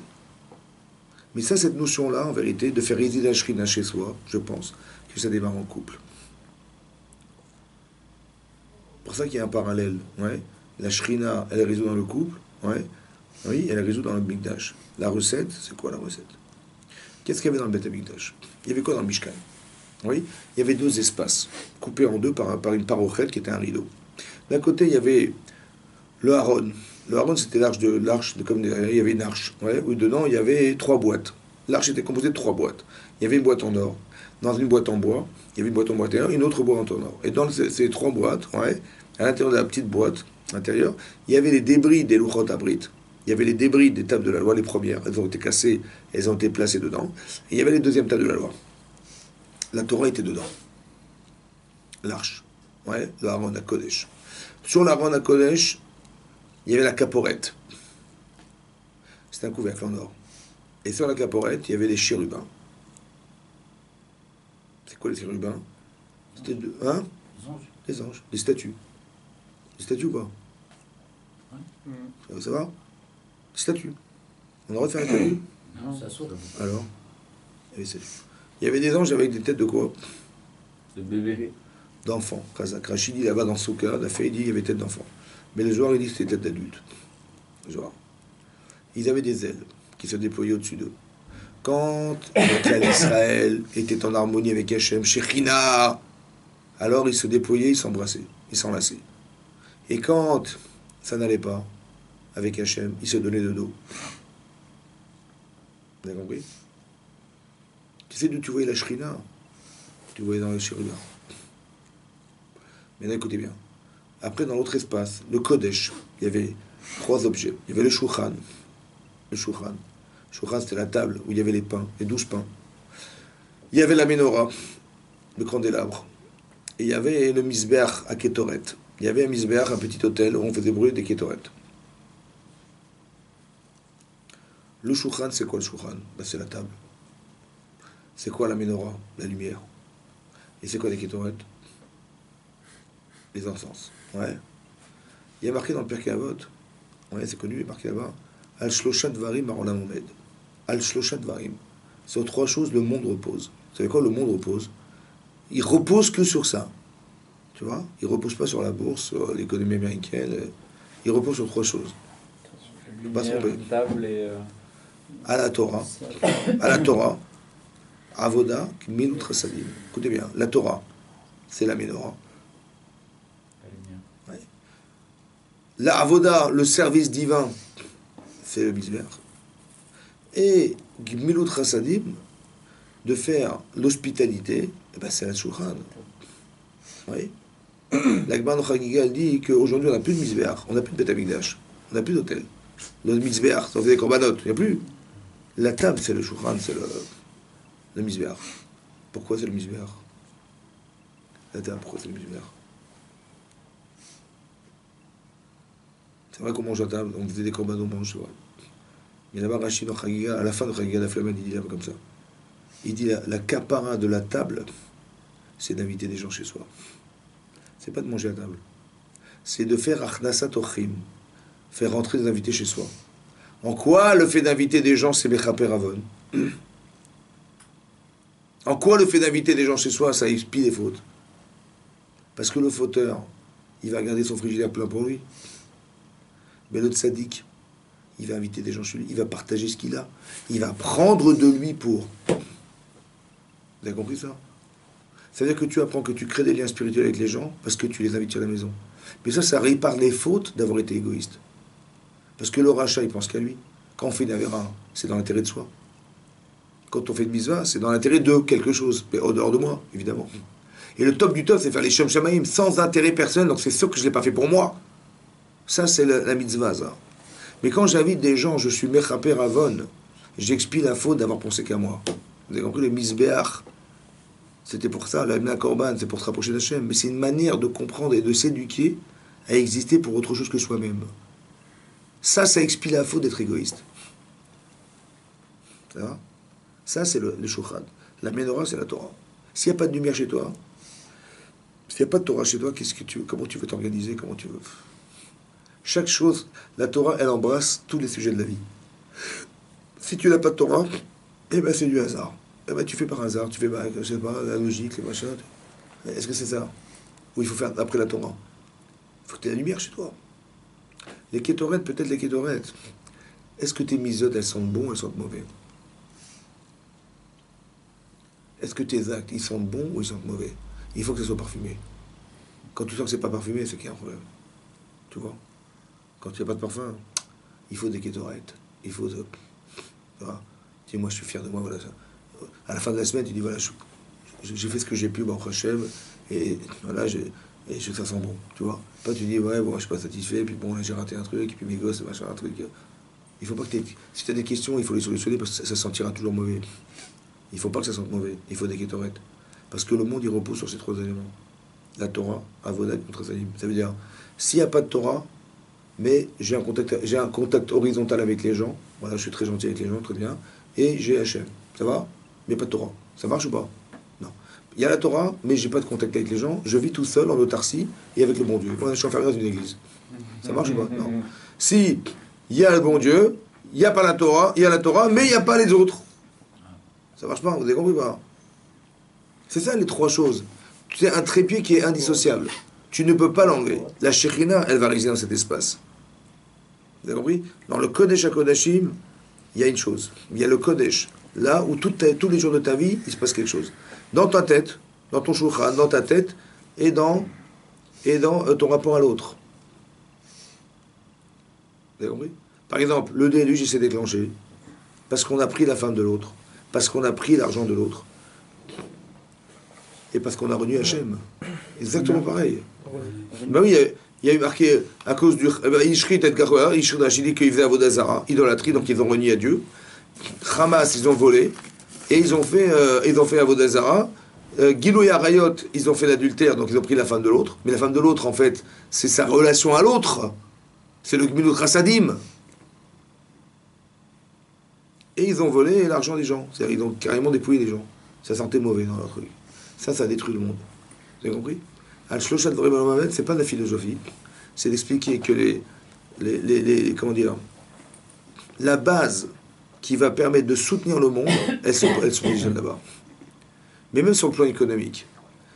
Mais ça, cette notion-là, en vérité, de faire résider la shrina chez soi, je pense que ça démarre en couple. C'est pour ça qu'il y a un parallèle, ouais. La shrina, elle résout dans le couple, ouais. Oui, elle résout dans le Mikdash. La recette, c'est quoi la recette? Qu'est-ce qu'il y avait dans le Beth Amikdash? Il y avait quoi dans le Mishkan? Oui, il y avait deux espaces, coupés en deux par une parochette qui était un rideau. D'un côté, il y avait le Haron. Le Haron, c'était l'arche comme il y avait une arche, ouais, où dedans, il y avait 3 boîtes. L'arche était composée de 3 boîtes. Il y avait une boîte en or. Dans une boîte en bois, il y avait une boîte en bois intérieur, une autre boîte en or. Et dans ces 3 boîtes, ouais, à l'intérieur de la petite boîte intérieure, il y avait les débris des Luchot Abrit. Il y avait les débris des tables de la loi, les premières. Elles ont été cassées, elles ont été placées dedans. Et il y avait les deuxièmes tables de la loi. La Torah était dedans. L'arche. Ouais, le Haron HaKodesh. Sur l'Haron HaKodesh, il y avait la caporette. C'était un couvercle en or. Et sur la caporette, il y avait les chérubins. C'est quoi les chérubins? C'était deux. Hein? Les anges. Les statues. Les statues ou pas? Ça va? Statue. On aurait fait un statue? Non, ça saute. Alors, il y avait des anges avec des têtes de quoi? De bébé. D'enfants. Rachid dit là-bas dans Souka, la fée, il dit qu'il y avait tête d'enfant. Mais le joueur, il dit que c'était tête d'adulte. Le joueur. Ils avaient des ailes qui se déployaient au-dessus d'eux. Quand le clan d'Israël était en harmonie avec Hachem, Shechina, alors ils se déployaient, ils s'embrassaient, ils s'enlaçaient. Et quand ça n'allait pas, avec Hachem, il se donnait de dos. Vous avez compris? Tu sais d'où tu voyais la shrina? Tu voyais dans le chérubin. Mais là, écoutez bien. Après, dans l'autre espace, le Kodesh, il y avait 3 objets. Il y avait le Shulchan. Le Shulchan. Le Shulchan, c'était la table où il y avait les pains, les 12 pains. Il y avait la Menorah, le candélabre. Et il y avait le Misbeach à Ketoret. Il y avait un Misbeach, un petit hôtel où on faisait brûler des Ketoret. Le Shulchan, c'est quoi le Shulchan? Ben, c'est la table. C'est quoi la Menorah? La lumière. Et c'est quoi les Ketoret? Les encens. Ouais. Il y a marqué dans le Pirkei Avot, ouais, c'est connu, il est marqué là-bas, Al Shloshat Varim Arolam Omed. Al Shloshat Varim. Sur 3 choses, le monde repose. Vous savez quoi, le monde repose? Il repose que sur ça. Tu vois? Il repose pas sur la bourse, sur l'économie américaine. Il repose sur 3 choses. Lumière, une table et... À la Torah, Avoda, Milut Chassadim. Écoutez bien, la Torah, c'est la Menorah. la avoda, le service divin, c'est le misber. Et Gmilut Chassadim, de faire l'hospitalité, eh ben c'est la Shulchan. Oui. L'Agban Chagiga dit qu'aujourd'hui on n'a plus de misber, on n'a plus de Beth Amikdash, on n'a plus d'hôtel. Le misber, ça fait des korbanot, il n'y a plus. La table, c'est le Shulchan, c'est le misber. Pourquoi c'est le misber? La table, pourquoi c'est le misber? C'est vrai qu'on mange à table, on faisait des korbanot, on mange, c'est vrai. Mais là-bas, Rachid dans Chagiga, à la fin de Chagiga, la Flamme, il dit là comme ça. Il dit la capara de la table, c'est d'inviter des gens chez soi. C'est pas de manger à table. C'est de faire achnasat ochim, faire rentrer des invités chez soi. En quoi le fait d'inviter des gens, c'est mechaper avon? En quoi le fait d'inviter des gens chez soi, ça expie les fautes? Parce que le fauteur, il va garder son frigidaire plein pour lui. Mais le tzaddik, il va inviter des gens chez lui, il va partager ce qu'il a. Il va prendre de lui pour... Vous avez compris ça? Ça veut dire que tu apprends que tu crées des liens spirituels avec les gens parce que tu les invites à la maison. Mais ça répare les fautes d'avoir été égoïste. Parce que le rachat, il pense qu'à lui. Quand on fait une avéra, c'est dans l'intérêt de soi. Quand on fait une mitzvah, c'est dans l'intérêt de quelque chose, mais au dehors de moi, évidemment. Et le top du top, c'est faire les shem shamaim sans intérêt personnel, donc c'est sûr que je ne l'ai pas fait pour moi. Ça, c'est la mitzvah, ça. Mais quand j'invite des gens, je suis mechaper avon, j'expie la faute d'avoir pensé qu'à moi. Vous avez compris, le misbeach, c'était pour ça, la korban, c'est pour se rapprocher d'Hachem, mais c'est une manière de comprendre et de s'éduquer à exister pour autre chose que soi-même. Ça expie la faute d'être égoïste. Ça va? Ça, c'est le shulchan. La menorah, c'est la Torah. S'il n'y a pas de lumière chez toi, s'il n'y a pas de Torah chez toi, comment tu veux t'organiser, comment tu veux... Chaque chose, la Torah, elle embrasse tous les sujets de la vie. Si tu n'as pas de Torah, eh ben c'est du hasard. Eh ben tu fais par hasard, tu fais, je sais pas, la logique, les machins. Est-ce que c'est ça? Ou il faut faire après la Torah? Il faut que tu aies la lumière chez toi. Les kétorettes, peut-être les kétorettes. Est-ce que tes misotes, elles sentent bon, elles sentent mauvais? Est-ce que tes actes, ils sentent bons ou ils sentent mauvais? Il faut que ça soit parfumé. Quand tu sens que c'est pas parfumé, c'est qu'il y a un problème. Tu vois? Quand il n'y a pas de parfum, il faut des kétorettes. Il faut... Voilà. Dis, moi, je suis fier de moi, voilà ça. À la fin de la semaine, tu dis, voilà, j'ai fait ce que j'ai pu, bon, Hachem, et voilà, ça sent bon, tu vois. Pas tu dis, ouais, bon, je suis pas satisfait, puis bon, là, j'ai raté un truc, et puis mes gosses, machin, un truc. Il faut pas que si tu as des questions, il faut les solutionner, parce que ça sentira toujours mauvais. Il faut pas que ça sente mauvais, il faut des kétorettes. Parce que le monde, il repose sur ces trois éléments. La Torah, Avodat, Contrasalim. Ça veut dire, s'il n'y a pas de Torah, mais j'ai un contact horizontal avec les gens, voilà, je suis très gentil avec les gens, très bien, et j'ai Hachem. Ça va? Mais pas de Torah. Ça marche ou pas? Non. Il y a la Torah, mais j'ai pas de contact avec les gens. Je vis tout seul, en autarcie, et avec le bon Dieu. Moi, je suis enfermé dans une église. Ça marche ou pas? Non. Si il y a le bon Dieu, il n'y a pas la Torah, il y a la Torah, mais il n'y a pas les autres. Ça marche pas, vous avez compris pas? C'est ça les trois choses. C'est un trépied qui est indissociable. Tu ne peux pas l'enlever. La Shekhinah, elle va résider dans cet espace. Vous avez compris? Dans le Kodesh HaKodashim, il y a une chose. Il y a le Kodesh. Là où tous les jours de ta vie, il se passe quelque chose. Dans ta tête, dans ton shulchan, dans ta tête, et dans ton rapport à l'autre. Vous avez compris? Par exemple, le déluge, il s'est déclenché parce qu'on a pris la femme de l'autre, parce qu'on a pris l'argent de l'autre, et parce qu'on a renié Hachem. Exactement pareil. Ben oui, il y a eu marqué à cause du Ishrit et Garoua, Ishrit Hachidi, qu'ils faisaient Avodazara, idolâtrie, donc ils ont renié à Dieu. Hamas, ils ont volé, et ils ont fait Avodazara. Gilou Arayot, ils ont fait l'adultère, donc ils ont pris la femme de l'autre. Mais la femme de l'autre, en fait, c'est sa relation à l'autre. C'est le Gmilut Chassadim. Et ils ont volé l'argent des gens. C'est-à-dire, ils ont carrément dépouillé les gens. Ça sentait mauvais dans leur truc. Ça détruit le monde. Vous avez compris? Al-Shloshat Dvarim Olam Hamed, c'est pas de la philosophie. C'est d'expliquer que comment dire, la base qui va permettre de soutenir le monde, elles sont déjà là-bas. Mais même sur le plan économique,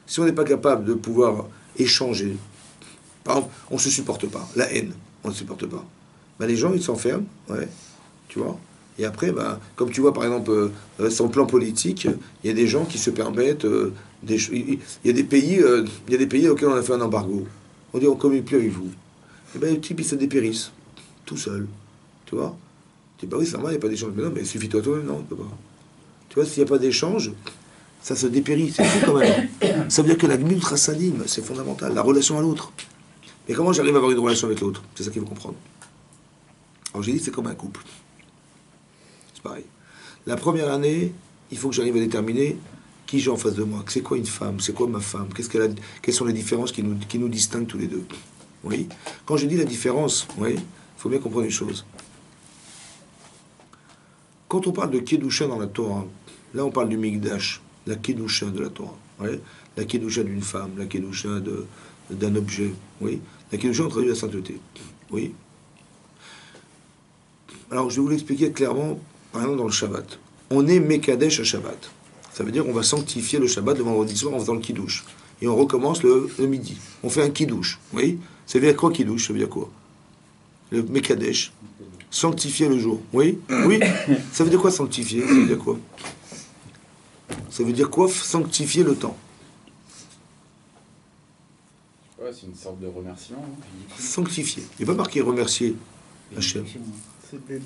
si on n'est pas capable de pouvoir échanger, par exemple, on ne se supporte pas, la haine, on ne se supporte pas. Ben, les gens, ils s'enferment, ouais, tu vois. Et après, ben, comme tu vois, par exemple, sur le plan politique, il y a des gens qui se permettent il y a des pays auxquels on a fait un embargo. On dit, on ne communique plus avec vous. Et bien le type, il se dépérisse, tout seul. Tu vois? Tu dis, bah oui, ça va, il n'y a pas d'échange. Mais non, mais suffit-toi toi-même, non, tu peux pas. Tu vois, s'il n'y a pas d'échange, ça se dépérit, c'est tout quand même. Ça veut dire que la gmut salim, c'est fondamental, la relation à l'autre. Mais comment j'arrive à avoir une relation avec l'autre? C'est ça qu'il faut comprendre. Alors j'ai dit, c'est comme un couple. C'est pareil. La première année, il faut que j'arrive à déterminer qui j'ai en face de moi. C'est quoi une femme? C'est quoi ma femme? Quelles sont les différences qui nous distinguent tous les deux? Oui. Quand je dis la différence, oui, il faut bien comprendre une chose. Quand on parle de Kedusha dans la Torah, là on parle du Mikdash, la Kedusha de la Torah, oui, la Kedusha d'une femme, la Kedusha d'un objet, oui, la Kedusha on traduit la sainteté, oui. Alors je vais vous l'expliquer clairement, par exemple dans le Shabbat. On est Mekadesh à Shabbat. Ça veut dire qu'on va sanctifier le Shabbat le vendredi soir en faisant le Kiddush. Et on recommence le midi. On fait un Kiddush, oui. Ça veut dire quoi Kiddush? Ça veut dire quoi? Le Mekadesh. Sanctifier le jour. Oui? Oui? Ça veut dire quoi sanctifier? Ça veut dire quoi? Ça veut dire quoi sanctifier le temps? Ouais, c'est une sorte de remerciement. Sanctifier. Il n'est pas marqué remercier Hachem.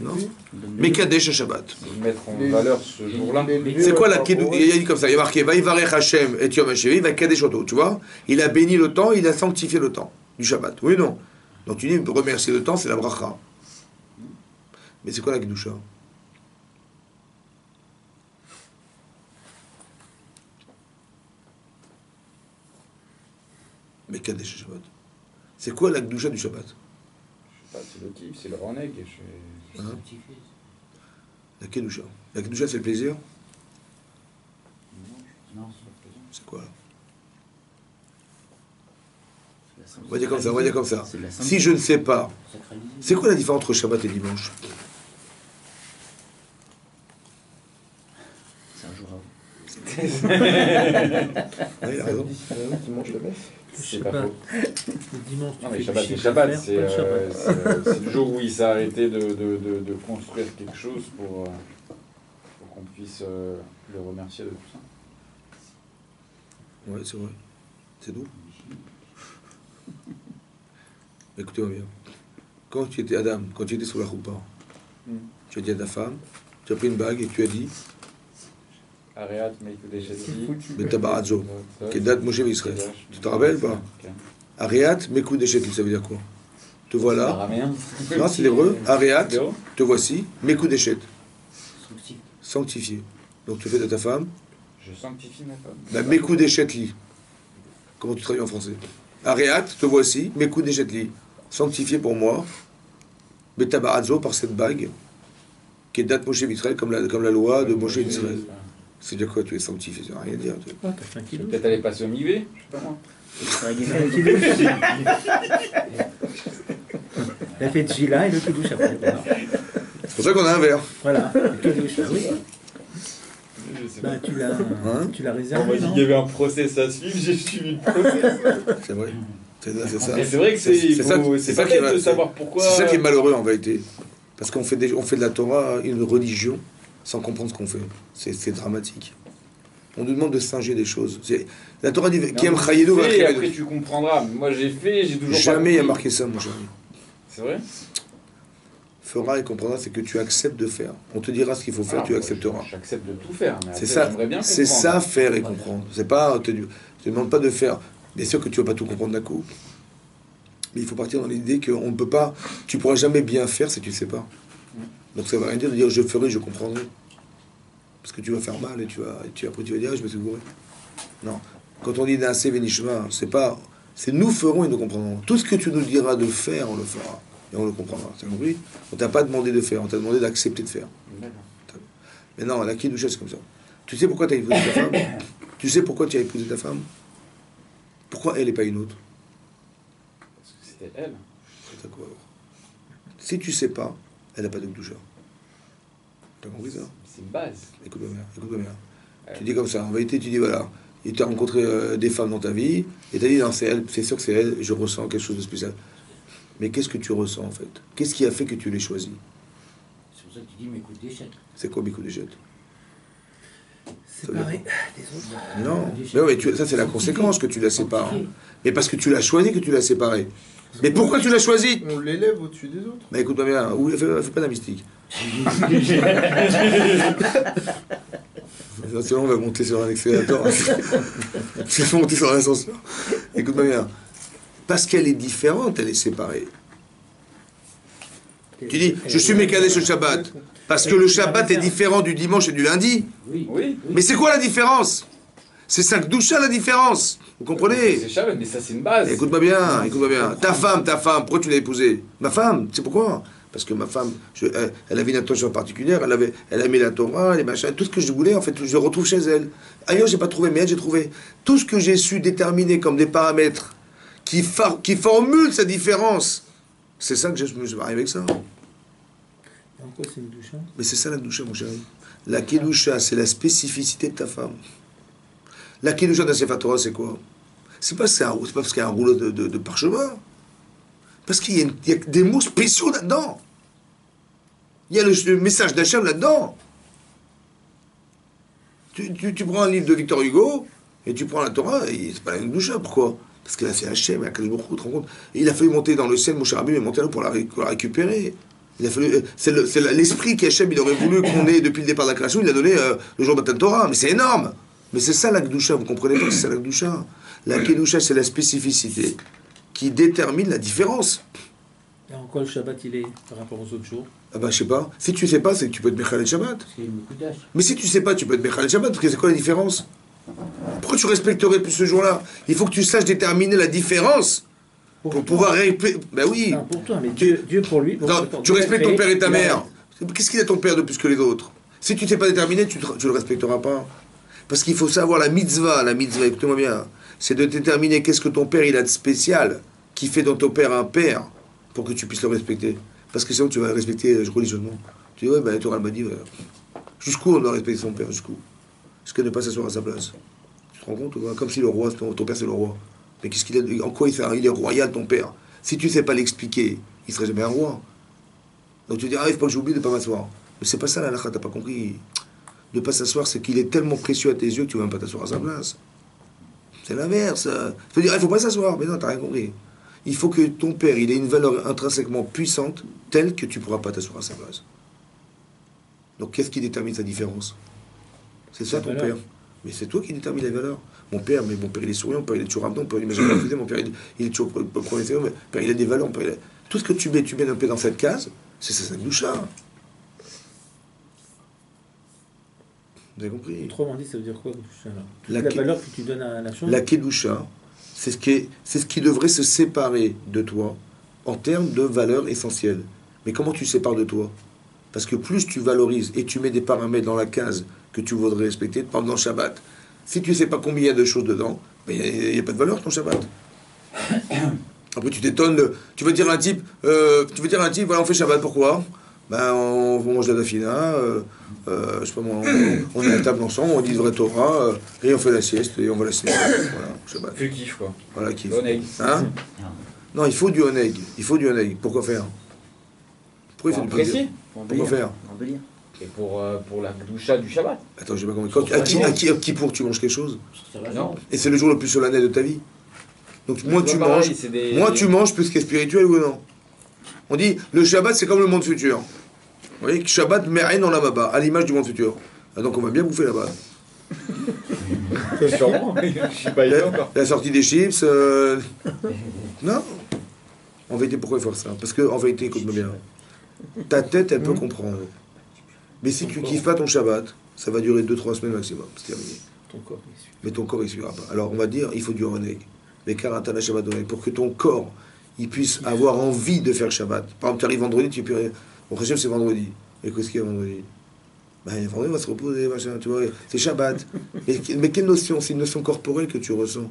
Non? Donne-le. Mekadesh à Shabbat. Mettre en valeur ce jour-là. C'est quoi la Kiddush? Il a dit comme ça, il a marqué Vaïvarech Hachem et Yom HaShevi, va Kadesh Oto. Tu vois? Il a béni le temps, il a sanctifié le temps du Shabbat. Oui, non? Donc tu dis remercier le temps, c'est la bracha. Mais c'est quoi la Kedusha? Mais Kadesh Shabbat. C'est quoi la Kedusha du Shabbat? Je sais pas, c'est le kiff, c'est le reneg. Hein? La Kedusha. La Kedusha, c'est le plaisir? Non, c'est pas plaisant. C'est quoi là? C'est la On va dire comme ça, on va dire comme ça. C'est de la Si je ne sais pas, sacralisée. c'est quoi la différence entre Shabbat et dimanche? C'est un jour à vous. Oui, il a raison. Dimanche la messe. C'est pas faux. Le dimanche, tu Non, mais fais Shabbat, du c'est chiffre Shabbat. d'affaires, pas le Shabbat. C'est le jour où il s'est arrêté de construire quelque chose pour qu'on puisse le remercier de tout ça. Oui, c'est vrai. C'est doux. Écoutez-moi bien. Quand tu étais Adam, quand tu étais sous la choupa, tu as dit à ta femme, tu as pris une bague et tu as dit Areat Meikudesheti. Betabaradzo, Kedat Moshe Israël. Tu te rappelles pas? Areat Mekou Deshetli, ça veut dire quoi? Te voilà. Araméen. Non, c'est l'hébreu. Areat, Hébreu. te voici. Mekou Deshet, Sanctifié. sanctifié. Donc tu fais de ta femme. Je sanctifie ma femme. Bah, Mekou Deshetli. Comment tu traduis en français? Areat, te voici. Mekou Deshetli, sanctifié pour moi. Betabaradzo, par cette bague. Kedat Moshe Israël, comme la loi de Moshe Israël. C'est dire quoi? Tu es sanctifié, ça veut rien dire. Ah, t'as fait un kilo. Peut-être aller passer au MIV, je sais pas moi. Elle fait Tchila et le Kiddush après. C'est pour ça qu'on a un verre. Voilà, le Kiddush, oui. Je sais Bah, pas. tu l'as On m'a réservé, dit non? qu'il y avait un process à suivre, j'ai suivi le process. C'est vrai. C'est ça. Mais c'est vrai que C'est ça pas qui est bête de mal- savoir pourquoi. C'est ça qui est malheureux en vérité. Parce qu'on fait, on fait de la Torah une religion sans comprendre ce qu'on fait. C'est dramatique. On nous demande de singer des choses. La Torah dit qui aime Chayedo va et après tu comprendras. Moi j'ai fait, j'ai toujours Jamais il y a pas marqué ça, mon chéri. C'est vrai? Fera et comprendra, c'est que tu acceptes de faire. On te dira ce qu'il faut faire, tu accepteras. J'accepte de tout faire. Mais C'est après, ça, j'aimerais bien c'est comprendre. ça faire et comprendre. C'est pas, je te demande pas de faire. Bien sûr que tu vas pas tout comprendre d'un coup. Mais il faut partir dans l'idée qu'on ne peut pas, tu pourras jamais bien faire si tu ne sais pas. Donc ça ne veut rien dire de dire je ferai, je comprendrai. Parce que tu vas faire mal et après tu vas dire ah, je me suis gouré. Non. Quand on dit Naaseh Venishma, c'est nous ferons et nous comprendrons. Tout ce que tu nous diras de faire, on le fera. Et on le comprendra. T'as compris? On t'a pas demandé de faire, on t'a demandé d'accepter de faire. Mais non, la Kidusha, c'est comme ça. Tu sais pourquoi tu as épousé ta femme? Tu sais pourquoi tu as épousé ta femme? Pourquoi elle et pas une autre? Parce que c'était elle. C'est quoi alors? Si tu sais pas, elle n'a pas de Kidusha. T'as compris ça? C'est une base. Écoute-moi bien. Tu dis comme ça, en vérité, tu dis voilà, tu as rencontré des femmes dans ta vie, et tu as dit non, c'est elle, c'est sûr que c'est elle, je ressens quelque chose de spécial. Mais qu'est-ce que tu ressens en fait? Qu'est-ce qui a fait que tu l'aies choisi? C'est pour ça que tu dis mes coups d'échec. C'est quoi Bikou Déchet? Séparé des autres. Non, mais ça c'est la conséquence que tu la sépares. Mais parce que tu l'as choisi que tu l'as séparé. Mais pourquoi tu l'as choisi? On l'élève au-dessus des autres. Bah écoute-moi bien, fais pas de la mystique. Sinon on va monter sur un accélérateur. On va monter sur un ascenseur. Écoute-moi bien. Parce qu'elle est différente, elle est séparée. Tu dis, je suis Mekadesh le Shabbat. Parce que le Shabbat est différent du dimanche et du lundi. Oui. Oui. Mais c'est quoi la différence? C'est ça que Doucha la différence. Vous comprenez? C'est Shabbat, mais ça c'est une base. Écoute-moi bien, écoute-moi bien. Ta femme, pourquoi tu l'as épousée? Ma femme, tu sais pourquoi? Parce que ma femme, elle avait une attention particulière, elle aimait la Torah, les machins, tout ce que je voulais, en fait, je le retrouve chez elle. Ailleurs, j'ai pas trouvé, mais elle, j'ai trouvé. Tout ce que j'ai su déterminer comme des paramètres qui formulent sa différence, c'est ça que je me suis marié avec ça. Et en quoi c'est une douche, hein? Mais c'est ça la Kedusha, mon chéri. La Kedusha, c'est la spécificité de ta femme. La Kedusha d'un Sefer Torah, c'est quoi? C'est pas parce qu'il y a un rouleau de parchemin. Parce qu'il y a des mots spéciaux là-dedans. Il y a le message d'Hachem là-dedans. Tu prends un livre de Victor Hugo, et tu prends la Torah, et c'est pas la Kedusha. Pourquoi? Parce que là, c'est Hachem, et Akadosh Baruch Hu, tu te rends compte? Et il a fallu monter dans le ciel, Moshe Rabbeinu est monté là pour la récupérer. Il a fallu, c'est l'esprit qu'Hachem il aurait voulu qu'on ait depuis le départ de la création, il l'a donné le jour de Matan Torah. Mais c'est énorme. Mais c'est ça la Kedusha, vous comprenez pas que c'est ça la Kedusha. La Kedusha, c'est la spécificité qui détermine la différence. Et en quoi le Shabbat il est par rapport aux autres jours? Ah bah je sais pas. Si tu sais pas, c'est que tu peux être Mechal Shabbat. C'est une Mekudash. Mais si tu sais pas, tu peux être Mechal Shabbat, parce que c'est quoi la différence? Pourquoi tu respecterais plus ce jour-là? Il faut que tu saches déterminer la différence pour pouvoir ben oui. Non, pour toi, mais Dieu pour lui. Non, tu respectes ton père et ta mère. Qu'est-ce qu'il a ton père de plus que les autres? Si tu ne sais pas déterminer, tu le respecteras pas. Parce qu'il faut savoir la mitzvah, écoute-moi bien, c'est de déterminer qu'est-ce que ton père il a de spécial, qui fait dans ton père un père, pour que tu puisses le respecter. Parce que sinon tu vas le respecter religieusement. Tu dis, ouais, ben la Torah m'a dit, jusqu'où on doit respecter son père, jusqu'où? Jusqu'à ne pas s'asseoir à sa place. Tu te rends compte? Comme si le roi, ton père c'est le roi. Mais qu'est-ce qu'il a, en quoi il est royal ton père? Si tu ne sais pas l'expliquer, il ne serait jamais un roi. Donc tu dis, ah, il faut pas que j'oublie de ne pas m'asseoir. Mais c'est pas ça la halakha, t'as pas compris. Ne pas s'asseoir, c'est qu'il est tellement précieux à tes yeux que tu ne vas même pas t'asseoir à sa place. C'est l'inverse. Tu veux dire, il ne faut pas s'asseoir. Mais non, t'as rien compris. Il faut que ton père, il ait une valeur intrinsèquement puissante, telle que tu ne pourras pas t'asseoir à sa place. Donc qu'est-ce qui détermine sa différence? C'est ça ton père. Mais c'est toi qui détermine les valeurs. Mon père il est souriant, mon père il est toujours avenant, mon père il m'a jamais refusé, mon père il est toujours premier sérieux, mon père il a des valeurs, mon père, tout ce que tu mets un peu dans cette case, c'est ça Kedusha. Vous avez compris? Autrement dit, ça veut dire quoi, Kedusha, là? La valeur que tu donnes à la chose? La Kedusha, c'est ce qui devrait se séparer de toi en termes de valeurs essentielles. Mais comment tu sépares de toi? Parce que plus tu valorises et tu mets des paramètres dans la case que tu voudrais respecter, par exemple dans le Shabbat, si tu ne sais pas combien il y a de choses dedans, il n'y a pas de valeur ton Shabbat. Après tu t'étonnes, tu veux dire à un type, voilà on fait Shabbat, pourquoi? Ben on mange de la dafina, je sais pas moi, on est à la table ensemble, on dit le vrai Torah, et on fait la sieste, et on va la sieste. Voilà, Shabbat. Plus kiff quoi. Voilà, kiff. Oneg. Hein? Non, il faut du oneg. Pourquoi faire? Pourquoi il faut du Précis. Pourquoi faire? Embellir. Et pour la Kedusha du Shabbat. Attends, j'ai pas compris. À qui pour tu manges quelque chose? Non. Et c'est le jour le plus solennel de ta vie. Donc moins C'est tu pas manges, pareil, c'est des- moins tu manges, plus ce qui est spirituel ou non. On dit le Shabbat c'est comme le monde futur. Vous voyez que Shabbat me'ain dans la baba, à l'image du monde futur. Ah, donc on va bien bouffer là-bas. Sûrement. Je suis pas idée encore. La sortie des chips. Non. En vérité, pourquoi il faut faire ça? Parce que en vérité, écoute-moi bien. Ta tête, elle peut comprendre. Mais si tu kiffes pas ton Shabbat, ça va durer 2-3 semaines maximum. C'est terminé. Ton corps, il suit. Mais ton corps, il ne suivra pas. Alors, on va dire, il faut du oneg. Mais karatana Shabbat oneg. Pour que ton corps, il puisse avoir envie de faire Shabbat. Par exemple, tu arrives vendredi, tu peux... Au Hachem, c'est vendredi. Et qu'est-ce qu'il y a vendredi? Ben, vendredi, on va se reposer, machin, tu vois. C'est Shabbat. Mais quelle notion? C'est une notion corporelle que tu ressens.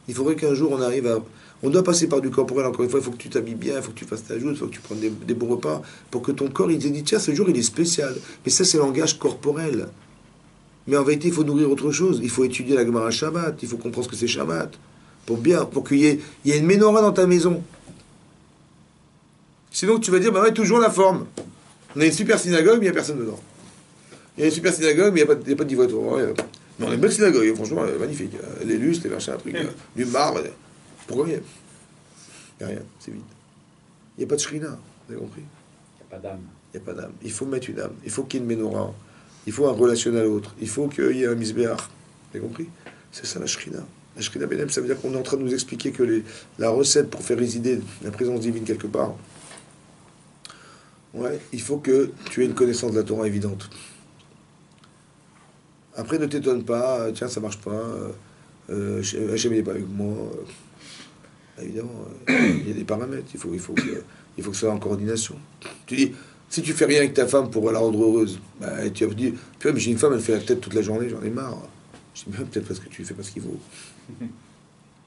Il faudrait qu'un jour, on arrive à... On doit passer par du corporel, encore une fois. Il faut que tu t'habilles bien, il faut que tu fasses ta joute, il faut que tu prennes des bons repas. Pour que ton corps, il te dise, tiens, ce jour, il est spécial. Mais ça, c'est le langage corporel. Mais en vérité, il faut nourrir autre chose. Il faut étudier la Gemara Shabbat. Il faut comprendre ce que c'est Shabbat. Pour qu'il y ait une menorah dans ta maison. Sinon, tu vas dire, bah ouais, toujours la forme. On a une super synagogue, mais il n'y a personne dedans. Il y a une super synagogue, mais il n'y a pas de divotoire. Mais on a une belle synagogue, franchement, magnifique. Les lustres, les machins, trucs, du marbre. Pourquoi? Il n'y a rien, c'est vide. Il n'y a pas de shrina, vous avez compris? Il n'y a pas d'âme. Il n'y a pas d'âme. Il faut mettre une âme. Il faut qu'il y ait une menorah. Il faut un relationnel à l'autre. Il faut qu'il y ait un misbéach. Vous avez compris? C'est ça la shrina. La shrina Benem, ça veut dire qu'on est en train de nous expliquer que la recette pour faire résider la présence divine quelque part, ouais, il faut que tu aies une connaissance de la Torah évidente. Après, ne t'étonne pas, tiens, ça marche pas, Hachem n'est pas avec moi. Évidemment, il y a des paramètres, il faut que ce soit en coordination. Tu dis, si tu fais rien avec ta femme pour la rendre heureuse, bah, tu vas te dire, puis j'ai une femme, elle fait la tête toute la journée, j'en ai marre. Je dis, peut-être parce que tu fais pas ce qu'il faut.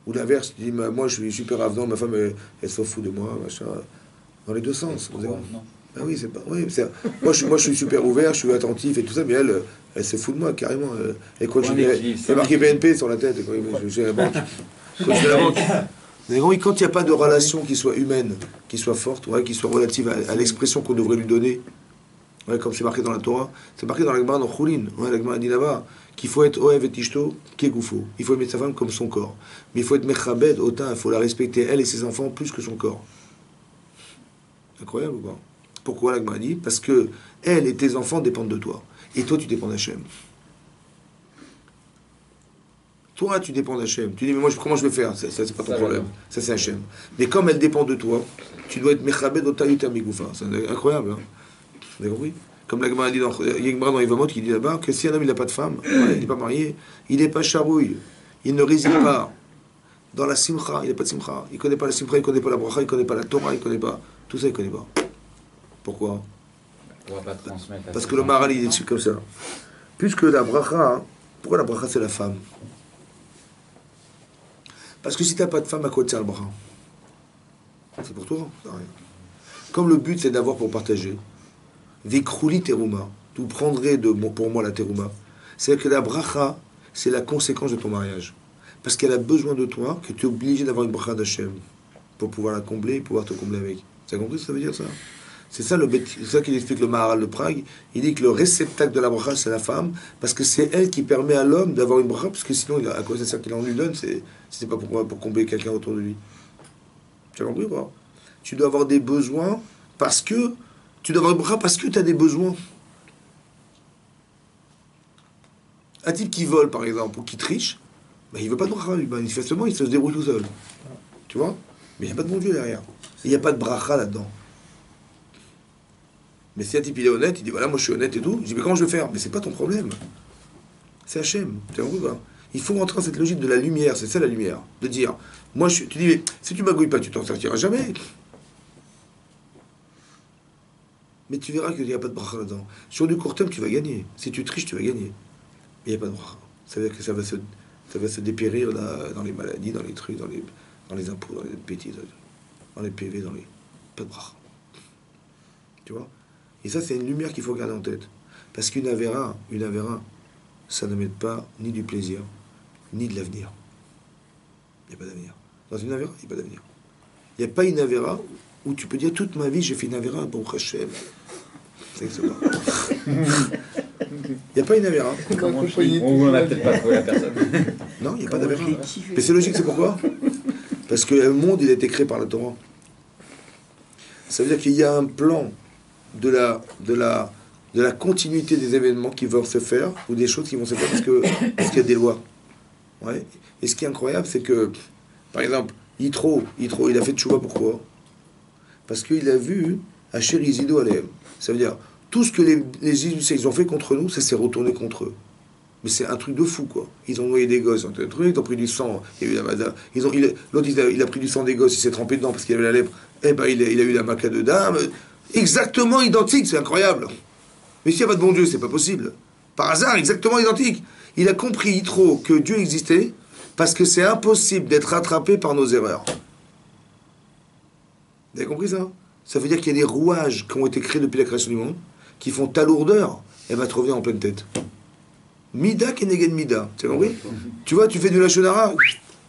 Ou l'inverse, tu dis, moi je suis super avenant, ma femme, elle s'en fout de moi, machin. Dans les deux sens. Vous avez... Non. Ah oui, c'est pas. Oui, moi, je suis super ouvert, je suis attentif et tout ça, mais elle se fout de moi carrément. Elle croit que j'ai marqué BNP sur la tête. Je suis à la banque. Mais oui, quand il n'y a pas de relation qui soit humaine, qui soit forte, ouais, qui soit relative à l'expression qu'on devrait lui donner, ouais, comme c'est marqué dans la Torah, c'est marqué dans la Gemara dans Choulin, ouais, la Gemara dit là-bas, qu'il faut être Oev et Tishto, Kegoufo. Il faut aimer sa femme comme son corps. Mais il faut être Mechabed, Ota, il faut la respecter, elle et ses enfants, plus que son corps. Incroyable ou pas? Pourquoi la Gemara dit? Parce que elle et tes enfants dépendent de toi. Et toi, tu dépends d'Hachem. Toi, tu dépends d'Hachem. Tu dis, mais moi, comment je vais faire? Ça, c'est pas ton problème. Ça, c'est Hachem. Mais comme elle dépend de toi, tu dois être Mechabed Ota Yuter Migoufa. C'est incroyable, hein? Vous avez compris? Comme la Gemara dit dans Yegmara qui dit là-bas, que si un homme il n'a pas de femme, voilà, il n'est pas marié, il n'est pas charouille, il ne réside pas dans la simcha, il n'a pas de simcha, il ne connaît pas la simcha, il ne connaît pas la bracha, il ne connaît pas la Torah, il ne connaît pas. Tout ça, il ne connaît pas. Pourquoi? On va pas transmettre. Parce que le Maharal, il est dessus comme ça. Puisque la bracha, pourquoi la bracha c'est la femme? Parce que si tu n'as pas de femme, à quoi te sert la bracha? C'est pour toi, ça rien. Comme le but c'est d'avoir pour partager. Vikrouli teruma, tu prendrais pour moi la teruma. C'est-à-dire que la bracha, c'est la conséquence de ton mariage. Parce qu'elle a besoin de toi, que tu es obligé d'avoir une bracha d'Hachem pour pouvoir la combler et pouvoir te combler avec. Tu as compris ce que ça veut dire ça? C'est ça qu'il explique le Maharal de Prague. Il dit que le réceptacle de la bracha, c'est la femme, parce que c'est elle qui permet à l'homme d'avoir une bracha, parce que sinon, à cause de ça qu'il en lui donne, c'est pas pour combler quelqu'un autour de lui. Tu as compris ou pas? Tu dois avoir des besoins parce que tu dois avoir une bracha parce que tu as des besoins. Un type qui vole, par exemple, ou qui triche, ben, il ne veut pas de bracha, manifestement, il se débrouille tout seul. Tu vois? Mais il n'y a pas de bon Dieu derrière. Il n'y a pas de bracha là-dedans. Mais si un type il est honnête, il dit voilà, moi je suis honnête et tout, je dis mais comment je vais faire? Mais c'est pas ton problème. C'est Hachem. Tu as compris quoi? Il faut rentrer dans cette logique de la lumière, c'est ça la lumière. De dire, tu dis, mais si tu magouilles pas, tu t'en sortiras jamais. Mais tu verras qu'il n'y a pas de bracha là-dedans. Sur du court terme, tu vas gagner. Si tu triches, tu vas gagner. Mais il n'y a pas de bracha. Ça veut dire que ça va se dépérir dans les maladies, dans les trucs, dans les impôts, dans les bêtises, dans les PV, dans les... Pas de bracha. Tu vois? Et ça, c'est une lumière qu'il faut garder en tête. Parce qu'une avéra, ça ne met pas ni du plaisir, ni de l'avenir. Il n'y a pas d'avenir. Dans une avéra, il n'y a pas d'avenir. Il n'y a pas une avéra où tu peux dire toute ma vie, j'ai fait une avéra, bon, Hachem. C'est ça. Il n'y a pas une avéra. On n'a peut-être pas trouvé la personne. Non, il n'y a pas d'avéra. Mais c'est logique, c'est pourquoi? Parce que le monde, il a été créé par la Torah. Ça veut dire qu'il y a un plan de la continuité des événements qui vont se faire, ou des choses qui vont se faire parce qu'il y a des lois. Ouais. Et ce qui est incroyable, c'est que, par exemple, Yitro, il a fait tchouva pourquoi? Parce qu'il a vu Asher Izido Aleem. Ça veut dire, tout ce que les Égyptiens ils ont fait contre nous, ça s'est retourné contre eux. Mais c'est un truc de fou, quoi. Ils ont noyé des gosses, ils ont pris du sang, il y a eu la mada. L'autre, il a pris du sang des gosses, il s'est trempé dedans parce qu'il avait la lèpre. Eh ben, il a eu la maca de dame. Exactement identique, c'est incroyable. Mais s'il n'y a pas de bon Dieu, c'est pas possible. Par hasard, exactement identique. Il a compris trop que Dieu existait parce que c'est impossible d'être rattrapé par nos erreurs. Vous avez compris ça? Ça veut dire qu'il y a des rouages qui ont été créés depuis la création du monde qui font ta lourdeur, elle va te revenir en pleine tête. Mida keneged mida. Tu as compris? Tu vois, tu fais du lachonara,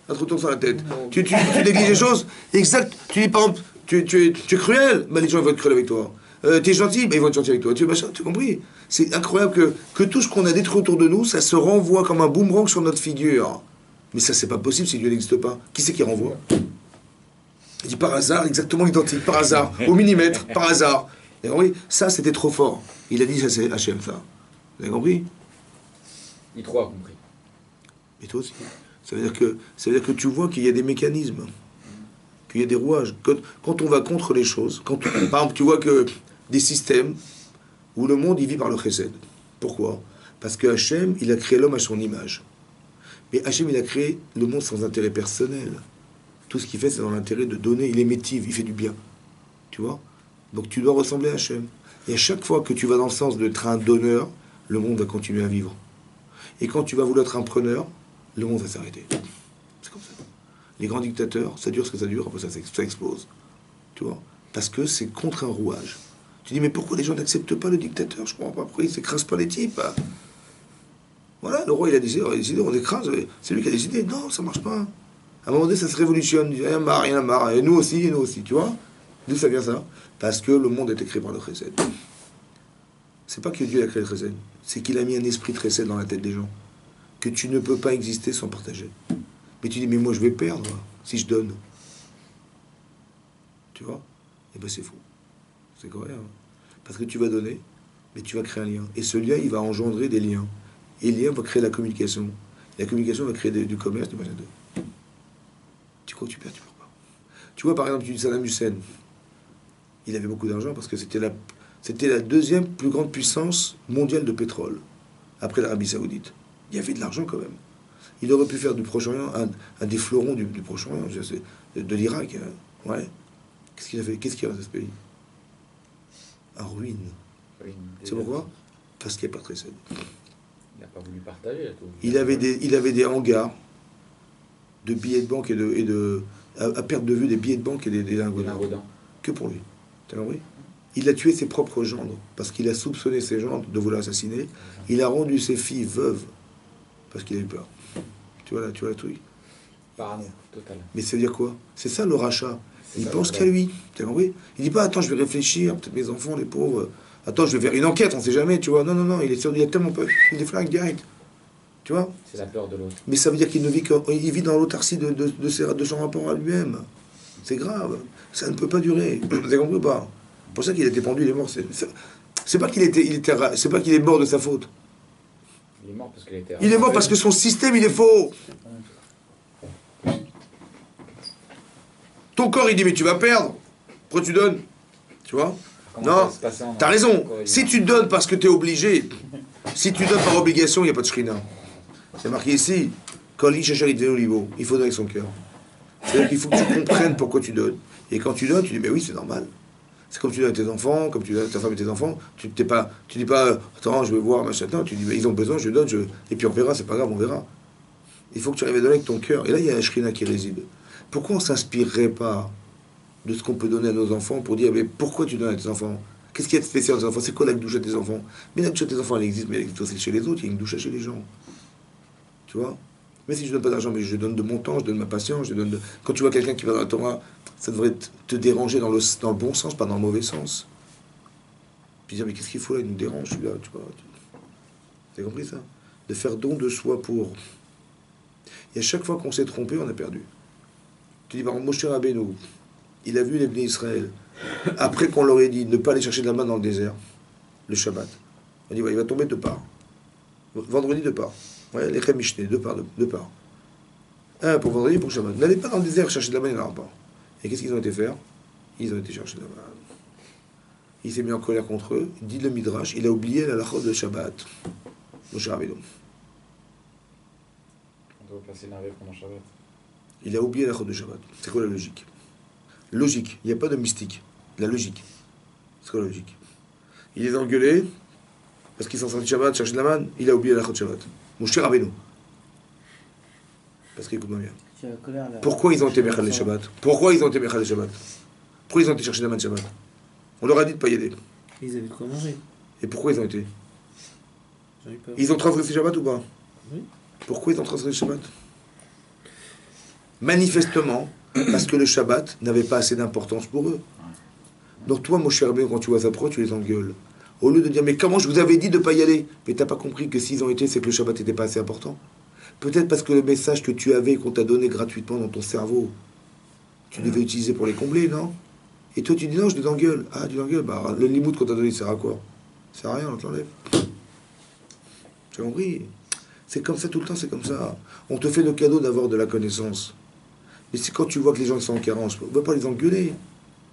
ça te retourne sur la tête. Tu négliges les choses. Exact. Tu dis par exemple, tu es cruel, bah, les gens vont être cruels avec toi. Tu es gentil, bah, ils vont être gentils avec toi. Tu as compris? C'est incroyable que tout ce qu'on a détruit autour de nous, ça se renvoie comme un boomerang sur notre figure. Mais ça, c'est pas possible si Dieu n'existe pas. Qui c'est qui renvoie? Il dit par hasard, exactement identique, par hasard, au millimètre, par hasard. Vous avez compris? Ça, c'était trop fort. Il a dit, ça c'est Hachem, ça. Vous avez compris? Yitro a compris. Et toi aussi. Ça veut dire que tu vois qu'il y a des mécanismes, qu'il y a des rouages. Quand on va contre les choses, par exemple, tu vois que des systèmes où le monde, il vit par le chesed. Pourquoi? Parce que Hachem, il a créé l'homme à son image. Mais Hachem, il a créé le monde sans intérêt personnel. Tout ce qu'il fait, c'est dans l'intérêt de donner. Il est métive, il fait du bien. Tu vois? Donc tu dois ressembler à Hachem. Et à chaque fois que tu vas dans le sens d'être un donneur, le monde va continuer à vivre. Et quand tu vas vouloir être un preneur, le monde va s'arrêter. C'est comme ça. Les grands dictateurs, ça dure ce que ça dure, après ça explose. Tu vois? Parce que c'est contre un rouage. Tu dis, mais pourquoi les gens n'acceptent pas le dictateur? Je comprends pas. Pourquoi ils ne s'écrasent pas les types? Voilà, le roi, il a décidé, on écrase. C'est lui qui a décidé. Non, ça marche pas. À un moment donné, ça se révolutionne. Il y en a marre, il y en a marre. Et nous aussi, tu vois? D'où ça vient ça? Parce que le monde est créé par le chesed. C'est pas que Dieu a créé le chesed. C'est qu'il a mis un esprit de chesed dans la tête des gens. Que tu ne peux pas exister sans partager. Mais tu dis, mais moi je vais perdre si je donne. Tu vois? Eh bien c'est faux. C'est correct. Hein? Parce que tu vas donner, mais tu vas créer un lien. Et ce lien, il va engendrer des liens. Et le lien va créer la communication. La communication va créer du commerce, du machin de. Tu crois que tu perds, tu perds pas. Tu vois, par exemple, tu dis Saddam Hussein. Il avait beaucoup d'argent parce que c'était la deuxième plus grande puissance mondiale de pétrole, après l'Arabie Saoudite. Il y avait de l'argent quand même. Il aurait pu faire du Proche-Orient un des fleurons du Proche-Orient, de l'Irak. Hein. Ouais. Qu'est-ce qu'il a fait? Qu'est-ce qu'il y a dans ce pays? En ruine. C'est pourquoi? Parce qu'il n'y a pas de chesed. Il n'a pas voulu partager. Tout. Il avait des hangars de billets de banque à perte de vue des billets de banque et des lingots d'or. Que pour lui. T'as compris? Il a tué ses propres gendres parce qu'il a soupçonné ses gendres de vouloir assassiner. Il a rendu ses filles veuves parce qu'il a eu peur. Tu vois le truc? Parano, total. Mais ça veut dire quoi? C'est ça le rachat. Il pense qu'à lui. T'as compris? Il dit pas, attends, je vais réfléchir, peut-être mes enfants, les pauvres. Attends, je vais faire une enquête, on sait jamais, tu vois. Non, il est sûr, il a tellement peur. Il est flingue direct. Tu vois? C'est la peur de l'autre. Mais ça veut dire qu'il ne vit qu'il vit dans l'autarcie de son rapport à lui-même. C'est grave. Ça ne peut pas durer. Vous avez compris ou pas? C'est pour ça qu'il a été pendu, il est mort. C'est pas qu'il c'est pas qu'il est mort de sa faute. Il est mort parce qu'il était. Il est mort parce que son système, il est faux. Ton corps, il dit, mais tu vas perdre. Pourquoi tu donnes? Tu vois? Non, t'as raison. Si tu donnes parce que t'es obligé, si tu donnes par obligation, il n'y a pas de shrina. C'est marqué ici, quand il faut donner avec son cœur. C'est-à-dire qu'il faut que tu comprennes pourquoi tu donnes. Et quand tu donnes, tu dis, mais oui, c'est normal. C'est comme tu donnes à tes enfants, comme tu donnes à ta femme et tes enfants. Tu dis pas, attends, je vais voir, machin. Non, tu dis, mais ils ont besoin, je donne, et puis on verra, c'est pas grave, on verra. Il faut que tu arrives à donner avec ton cœur. Et là, il y a un shrina qui réside. Pourquoi on ne s'inspirerait pas de ce qu'on peut donner à nos enfants pour dire, mais pourquoi tu donnes à tes enfants? Qu'est-ce qu'il y a de spécial dans tes enfants? C'est quoi la douche à tes enfants? Mais la douche à tes enfants, elle existe, mais elle existe aussi chez les autres. Il y a une douche chez les gens. Tu vois? Mais si je donne pas d'argent, mais je donne de mon temps, je donne ma patience, Quand tu vois quelqu'un qui va dans la Torah, ça devrait te déranger dans le bon sens, pas dans le mauvais sens. Puis dire, mais qu'est-ce qu'il faut là? Il nous dérange, celui-là, tu vois. T'as compris ça? De faire don de soi pour. Et à chaque fois qu'on s'est trompé, on a perdu. Tu dis, par exemple, Moshe Rabbeinu, il a vu les Bnei Israël, après qu'on leur ait dit ne pas aller chercher de la main dans le désert, le Shabbat. On dit, ouais, il va tomber deux parts. Vendredi, deux parts. Ouais, les Mishneh, deux parts. Un pour vendredi et pour Shabbat. N'allez pas dans le désert chercher de la main, il n'y en aura pas. Et qu'est-ce qu'ils ont été faire? Ils ont été chercher de la main. Il s'est mis en colère contre eux, dit le Midrash, il a oublié la halachot de Shabbat. Moshe Rabbeinu. On doit pas s'énerver pendant Shabbat. Il a oublié la halachot de Shabbat. C'est quoi la logique? Logique, il n'y a pas de mystique. La logique. C'est quoi la logique? Il les a engueulés parce qu'ils sont sortis de Shabbat, chercher de la manne, il a oublié la halachot de Shabbat. Moshe Rabbeinu. Parce qu'écoute-moi bien. Pourquoi ils ont été Mechal les Shabbat? Pourquoi ils ont été Mechal les Shabbat? Pourquoi ils ont été chercher de la manne Shabbat? On leur a dit de ne pas y aller. Ils avaient de quoi manger. Et pourquoi ils ont été? J'en ai peur. Ils ont transgressé Shabbat ou pas? Oui. Pourquoi ils ont transgressé Shabbat? Manifestement, parce que le Shabbat n'avait pas assez d'importance pour eux. Donc toi, mon cher Rabbeinu, quand tu vois ça, pourquoi tu les engueules? Au lieu de dire, mais comment je vous avais dit de ne pas y aller? Mais t'as pas compris que s'ils ont été, c'est que le Shabbat n'était pas assez important. Peut-être parce que le message que tu avais, qu'on t'a donné gratuitement dans ton cerveau, Tu devais utiliser pour les combler, non? Et toi, tu dis non, je les engueule. Ah, tu l'engueules. Bah, le limoud qu'on t'a donné, ça sert à quoi? Ça sert à rien, on te l'enlève. Tu as compris? C'est comme ça tout le temps, c'est comme ça. On te fait le cadeau d'avoir de la connaissance. Mais c'est quand tu vois que les gens sont en carence, on ne va pas les engueuler.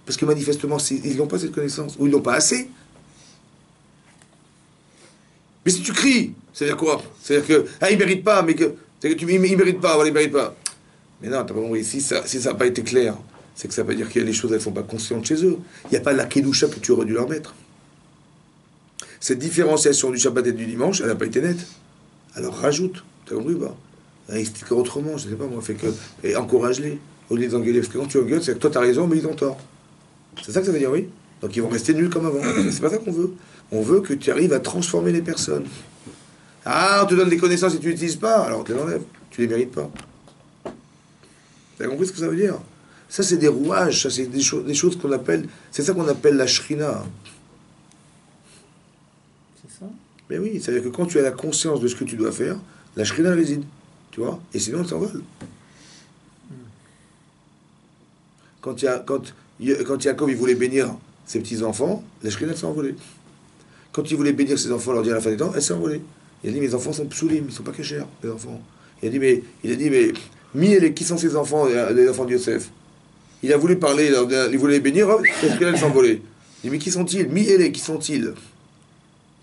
Parce que manifestement, ils n'ont pas cette connaissance. Ou ils n'ont pas assez. Mais si tu cries, c'est-à-dire quoi? C'est-à-dire que, ah, il ne mérite pas, mais que. C'est-à-dire que il ne mérite pas, voilà, il ne mérite pas. Mais non, t'as pas compris. Si ça n'a pas été clair, c'est que ça veut dire qu'il y a des choses, elles ne sont pas conscientes chez eux. Il n'y a pas la kedusha que tu aurais dû leur mettre. Cette différenciation du Shabbat et du dimanche, elle n'a pas été nette. Alors rajoute, t'as compris ou pas? Explique autrement, je ne sais pas moi, fait que. Et encourage-les, au lieu de les engueuler. Parce que quand tu engueules, c'est que toi t'as raison, mais ils ont tort. C'est ça que ça veut dire, oui? Donc ils vont rester nuls comme avant. C'est pas ça qu'on veut. On veut que tu arrives à transformer les personnes. Ah, on te donne des connaissances et tu n'utilises pas, alors on te les enlève. Tu les mérites pas. T'as compris ce que ça veut dire? Ça, c'est des rouages, ça, c'est des choses qu'on appelle. C'est ça qu'on appelle la shrina. C'est ça? Mais oui, c'est-à-dire que quand tu as la conscience de ce que tu dois faire, la shrina elle réside. Tu vois? Et sinon, elle s'envole. Quand Yaakov il voulait bénir ses petits-enfants, la shrina s'est envolée. Quand il voulait bénir ses enfants, leur dire à la fin des temps, elle s'est envolée. Il a dit, mes enfants sont psoulim, ils ne sont pas cachers, mes enfants. Il a dit, mais qui sont ces enfants, les enfants de Yosef? Il a voulu parler, il voulait les bénir, hop, la shrina s'est envolée. Il dit, mais qui sont-ils? Qui sont-ils?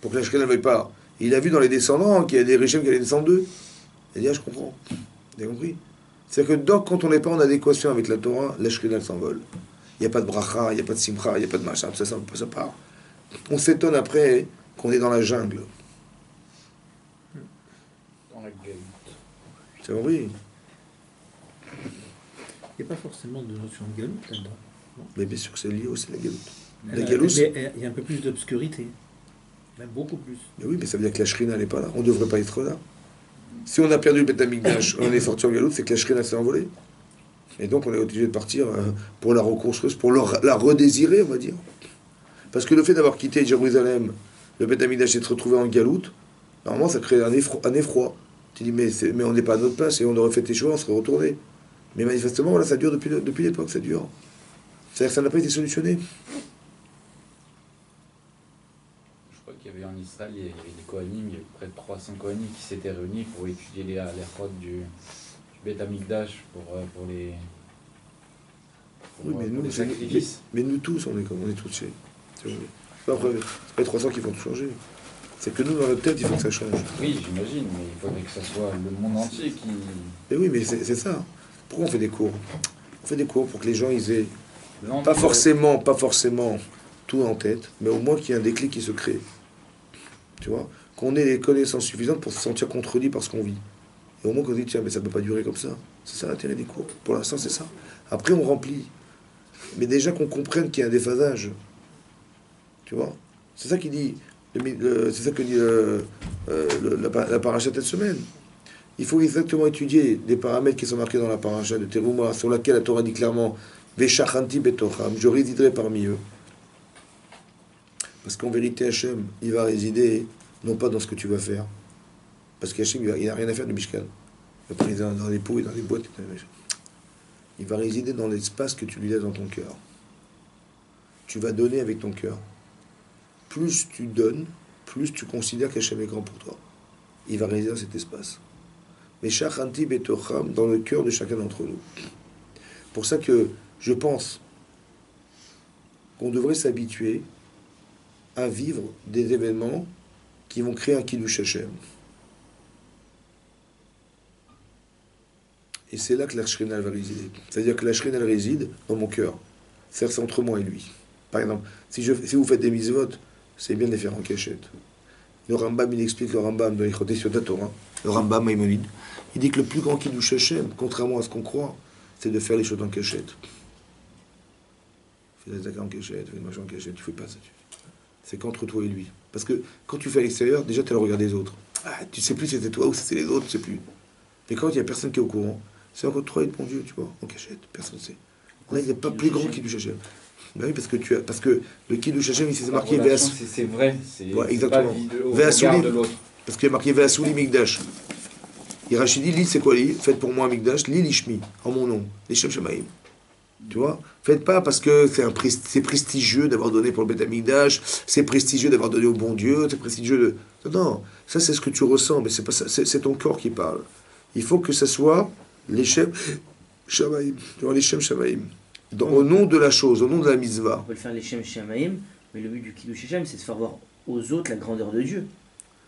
Pour que la shrina ne veuille pas. Et il a vu dans les descendants qu'il y a des riches qui allaient descendre d'eux. Il a dit, ah, je comprends. Vous avez compris? C'est-à-dire que quand on n'est pas en adéquation avec la Torah, la shrina s'envole. Il n'y a pas de bracha, il n'y a pas de simcha, il n'y a pas de machin, ça part. On s'étonne après qu'on est dans la jungle. Dans la gueule. C'est vrai. Il n'y a pas forcément de notion de galoute là-dedans. Mais bien sûr, c'est lié aussi à la galoute. La Mais galoute, il y a un peu plus d'obscurité. Même beaucoup plus. mais oui, mais ça veut dire que la shrina n'est pas là. On ne devrait pas être là. Si on a perdu le Beth Amikdash, on est sorti en galoute, c'est que la shrina s'est envolée. Et donc on est obligé de partir pour la reconstruire, pour la redésirer, on va dire. Parce que le fait d'avoir quitté Jérusalem, le Beth Amikdash s'est retrouvé en galoute, normalement ça crée un effroi. Tu dis, mais on n'est pas à notre place et on aurait fait tes choix, on serait retourné. Mais manifestement, voilà, ça dure depuis l'époque, ça dure. C'est-à-dire que ça n'a pas été solutionné. Je crois qu'il y avait en Israël, il y avait des Kohanim, il y avait près de 300 Kohanim qui s'étaient réunis pour étudier les routes du Beth Amikdash pour les. Oui, mais pour nous, les sacrifices. mais nous tous, on est tous chez. C'est pas les 300 qui vont tout changer. C'est que nous, dans notre tête, il faut que ça change. Oui, j'imagine, mais il faudrait que ça soit le monde entier qui. Mais oui, mais c'est ça. Pourquoi on fait des cours? On fait des cours pour que les gens ils aient pas forcément tout en tête, mais au moins qu'il y ait un déclic qui se crée. Tu vois? Qu'on ait les connaissances suffisantes pour se sentir contredit par ce qu'on vit. Et au moins qu'on se dit, tiens, mais ça ne peut pas durer comme ça. C'est ça l'intérêt des cours. Pour l'instant, c'est ça. Après, on remplit. Mais déjà qu'on comprenne qu'il y a un déphasage. Tu vois? C'est ça qu'il dit. C'est ça que dit la paracha de cette semaine. Il faut exactement étudier les paramètres qui sont marqués dans la paracha de Teruma, sur laquelle la Torah dit clairement Veshachanti betocham, je résiderai parmi eux. Parce qu'en vérité, Hachem, il va résider non pas dans ce que tu vas faire, parce qu'Hachem, il n'a rien à faire du Mishkan. Il va pas résider dans les pots et dans les boîtes. Il va résider dans l'espace que tu lui laisses dans ton cœur. Tu vas donner avec ton cœur. Plus tu donnes, plus tu considères qu'Hachem est grand pour toi. Il va résider dans cet espace. Mais Shachanti betocham, dans le cœur de chacun d'entre nous. Pour ça que je pense qu'on devrait s'habituer à vivre des événements qui vont créer un Kiddush Hashem. Et c'est là que la Shrina va résider. C'est-à-dire que la Shrina réside dans mon cœur. C'est entre moi et lui. Par exemple, si vous faites des mitzvot, c'est bien de les faire en cachette. Le Rambam, il explique, le Rambam de l'Ichoté sur Torah, le Rambam Maïmonide, il dit que le plus grand Kiddush Hashem, contrairement à ce qu'on croit, c'est de faire les choses en cachette. Fais des attaques en cachette, fais des machins en cachette, tu ne fais pas ça. C'est qu'entre toi et lui. Parce que quand tu fais à l'extérieur, déjà tu as le regard des autres. Ah, tu sais plus si c'était toi ou si c'était les autres, tu sais plus. Mais quand il n'y a personne qui est au courant, c'est encore toi et le bon Dieu, tu vois, en cachette, personne ne sait. Là, il n'y a pas plus grand Kiddush Hashem. Ben oui, parce que le Kiddush Hashem, ici, c'est marqué Ve'as. C'est vrai, ouais, exactement. Ve'asuli de l'autre. Parce qu'il y a marqué Ve'asuli Mikdash. Et Rachid dit, Li, c'est quoi Li? Faites pour moi un Mikdash, Li Lishmi, en mon nom, les Shem Shamaim. Tu vois? Faites pas parce que c'est prestigieux d'avoir donné pour le Beth Amikdash, c'est prestigieux d'avoir donné au bon Dieu, c'est prestigieux de... Non, ça c'est ce que tu ressens, mais c'est pas ça, c'est ton corps qui parle. Il faut que ça soit les Shem Shamaïm, tu vois, les Shem Shamaïm. Au nom de la chose, au nom de la On mitzvah. peut le faire les Shem Shamaim, mais le but du Kiddush Hashem, c'est de faire voir aux autres la grandeur de Dieu.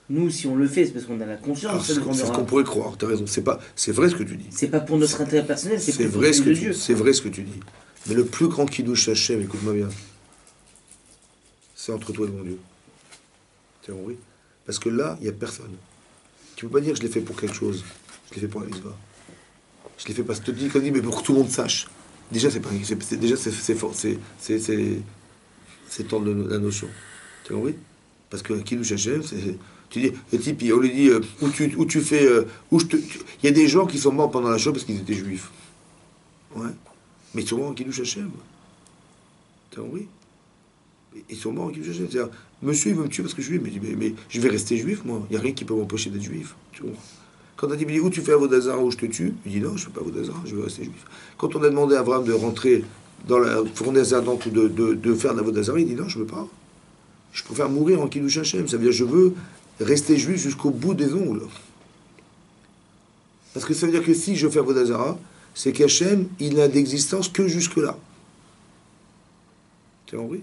Nous, si on le fait, c'est parce qu'on a la Alors, conscience de c'est cette c'est ce qu'on grandeur. pourrait croire, t'as raison. C'est vrai ce que tu dis. C'est pas pour notre intérêt personnel, c'est C'est pour vrai le ce que de tu Dieu. dis. C'est vrai ce que tu dis. Mais le plus grand Kiddush Hashem, écoute-moi bien, c'est entre toi et mon Dieu. Tu as compris? Parce que là, il n'y a personne. Tu peux pas dire que je l'ai fait pour quelque chose. Je l'ai fait pour la mitzvah. Je l'ai fait parce que tu te dis, mais pour que tout le monde sache. Déjà, c'est pas, déjà c'est fort, c'est tendre la notion. Tu as compris? Parce que Kiddush Hashem, tu dis, le type, on lui dit, où tu fais, il y a des gens qui sont morts pendant la Shoah parce qu'ils étaient juifs. Ouais. Mais ils sont morts en Kiddush Hashem. Tu as compris? Ils sont morts en Kiddush Hashem. C'est-à-dire, monsieur, il veut me tuer parce que je suis juif. Mais je vais rester juif, moi. Il n'y a rien qui peut m'empêcher d'être juif. Tu vois? Quand on a dit, où tu fais Avodazara, où je te tue, il dit, non, je ne fais pas Avodazara, je veux rester juif. Quand on a demandé à Abraham de rentrer dans la fournaise ardente ou de faire de l'Avodazara, il dit, non, je ne veux pas. Je préfère mourir en Kiddush Hashem. Ça veut dire, je veux rester juif jusqu'au bout des ongles. Parce que ça veut dire que si je fais Avodazara, c'est qu'Hachem, il n'a d'existence que jusque-là. Tu as compris?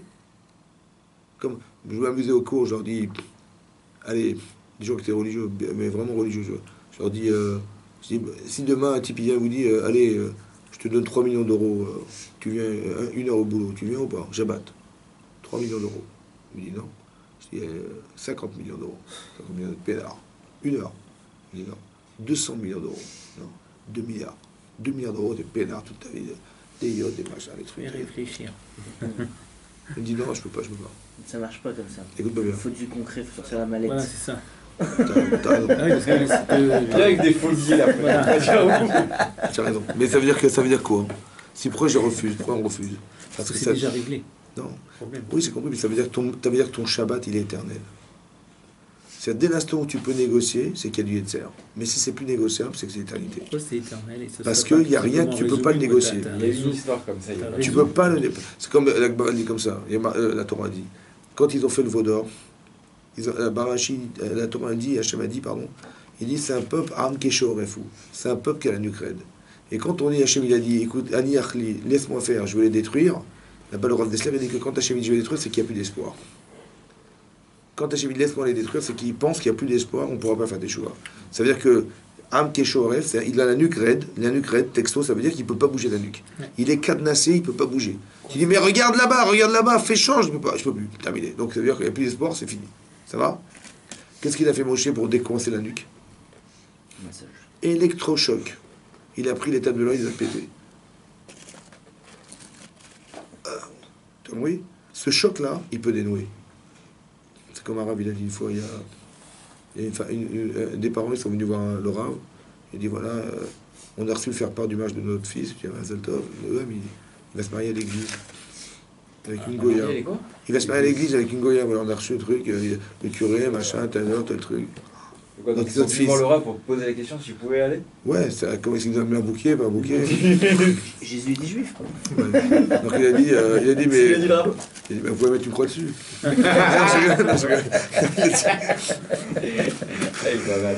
Comme je m'amusais au cours, je leur dis, allez, des gens qui étaient religieux, mais vraiment religieux, je leur dis, si demain un type vient et vous dit, allez, je te donne 3 millions d'euros, tu viens 1 heure au boulot, tu viens ou pas? J'abatte. 3 millions d'euros. Il me dit non. Je dis 50 millions d'euros. 50 millions de pédards. 1 heure. Il me dit non. 200 millions d'euros. Non. 2 milliards. 2 milliards d'euros de pédards toute ta vie. Des yachts, des machins, des trucs. Et réfléchir. Il me dit non, je peux pas. Ça marche pas comme ça. Écoute-moi bien. Il faut du concret, il faut sortir la mallette. Voilà, c'est ça. T'as raison. Ah oui, parce que Viens avec des folies là. Voilà. T'as raison. Mais ça veut dire quoi? Si pourquoi je refuse? Pourquoi on refuse? Parce que c'est ça... déjà réglé. Non. Problème. Oui, c'est compris, mais ça veut dire que ton Shabbat, il est éternel. C'est dès l'instant où tu peux négocier, c'est qu'il y a du Yetzer. Mais si c'est plus négociable, c'est que c'est l'éternité. Pourquoi c'est éternel et ça Parce serait pas qu'il y a tout rien, simplement tu peux pas le résolu, négocier. t'as Il y a une résolu. histoire comme ça. Il y a pas Tu de- peux pas le... C'est comme la Gemara dit comme ça. La Torah dit. Quand ils ont fait le Vaudor, la Torah dit, Hachem a dit, pardon, il dit c'est un peuple Am Kesho Refou. C'est un peuple qui a la nuque raide. Et quand on dit, Hachem il a dit, écoute, Ani Achli, laisse-moi faire, je veux les détruire. Là-bas, le Rav Dessler il dit que quand Hachem dit je vais les détruire, c'est qu'il n'y a plus d'espoir. Quand Hachem dit laisse-moi les détruire, c'est qu'il pense qu'il n'y a plus d'espoir, on ne pourra pas faire des choix. Ça veut dire que Am Kesho Ref, il a la nuque raide, texto, ça veut dire qu'il ne peut pas bouger la nuque. Il est cadenassé, il ne peut pas bouger. Tu dis, mais regarde là-bas, fais change, je peux plus, terminé. Donc ça veut dire qu'il n'y a plus d'espoir, c'est fini. Ça va? Qu'est-ce qu'il a fait Moshe pour décoincer la nuque? Massage. Électrochoc. Il a pris les tables de l'eau, il les a pété. T'as compris? Ce choc-là, il peut dénouer. C'est comme un rave, il a dit une fois, il y a des parents, ils sont venus voir le rave, il dit voilà, on a reçu le faire part du mariage de notre fils, il dit Mazal Tov, le rave, il va se marier à l'église. Avec une Goya. Il est quoi? Il va se marier à l'église avec une Goya, voilà, on a reçu le truc, le curé, machin, tel truc. Quoi, donc Notre ils sont fils. venus voir Laura pour poser la question si je pouvais aller. Ouais, ça, comment est-ce qu'il nous a mis un bouquet, pas un bouquet? Jésus est des juifs. Ouais. Donc il a dit, mais. Il a dit là. Il a dit, mais vous pouvez mettre une croix dessus. Non, je rigole, non, je rigole. Eh, pas mal.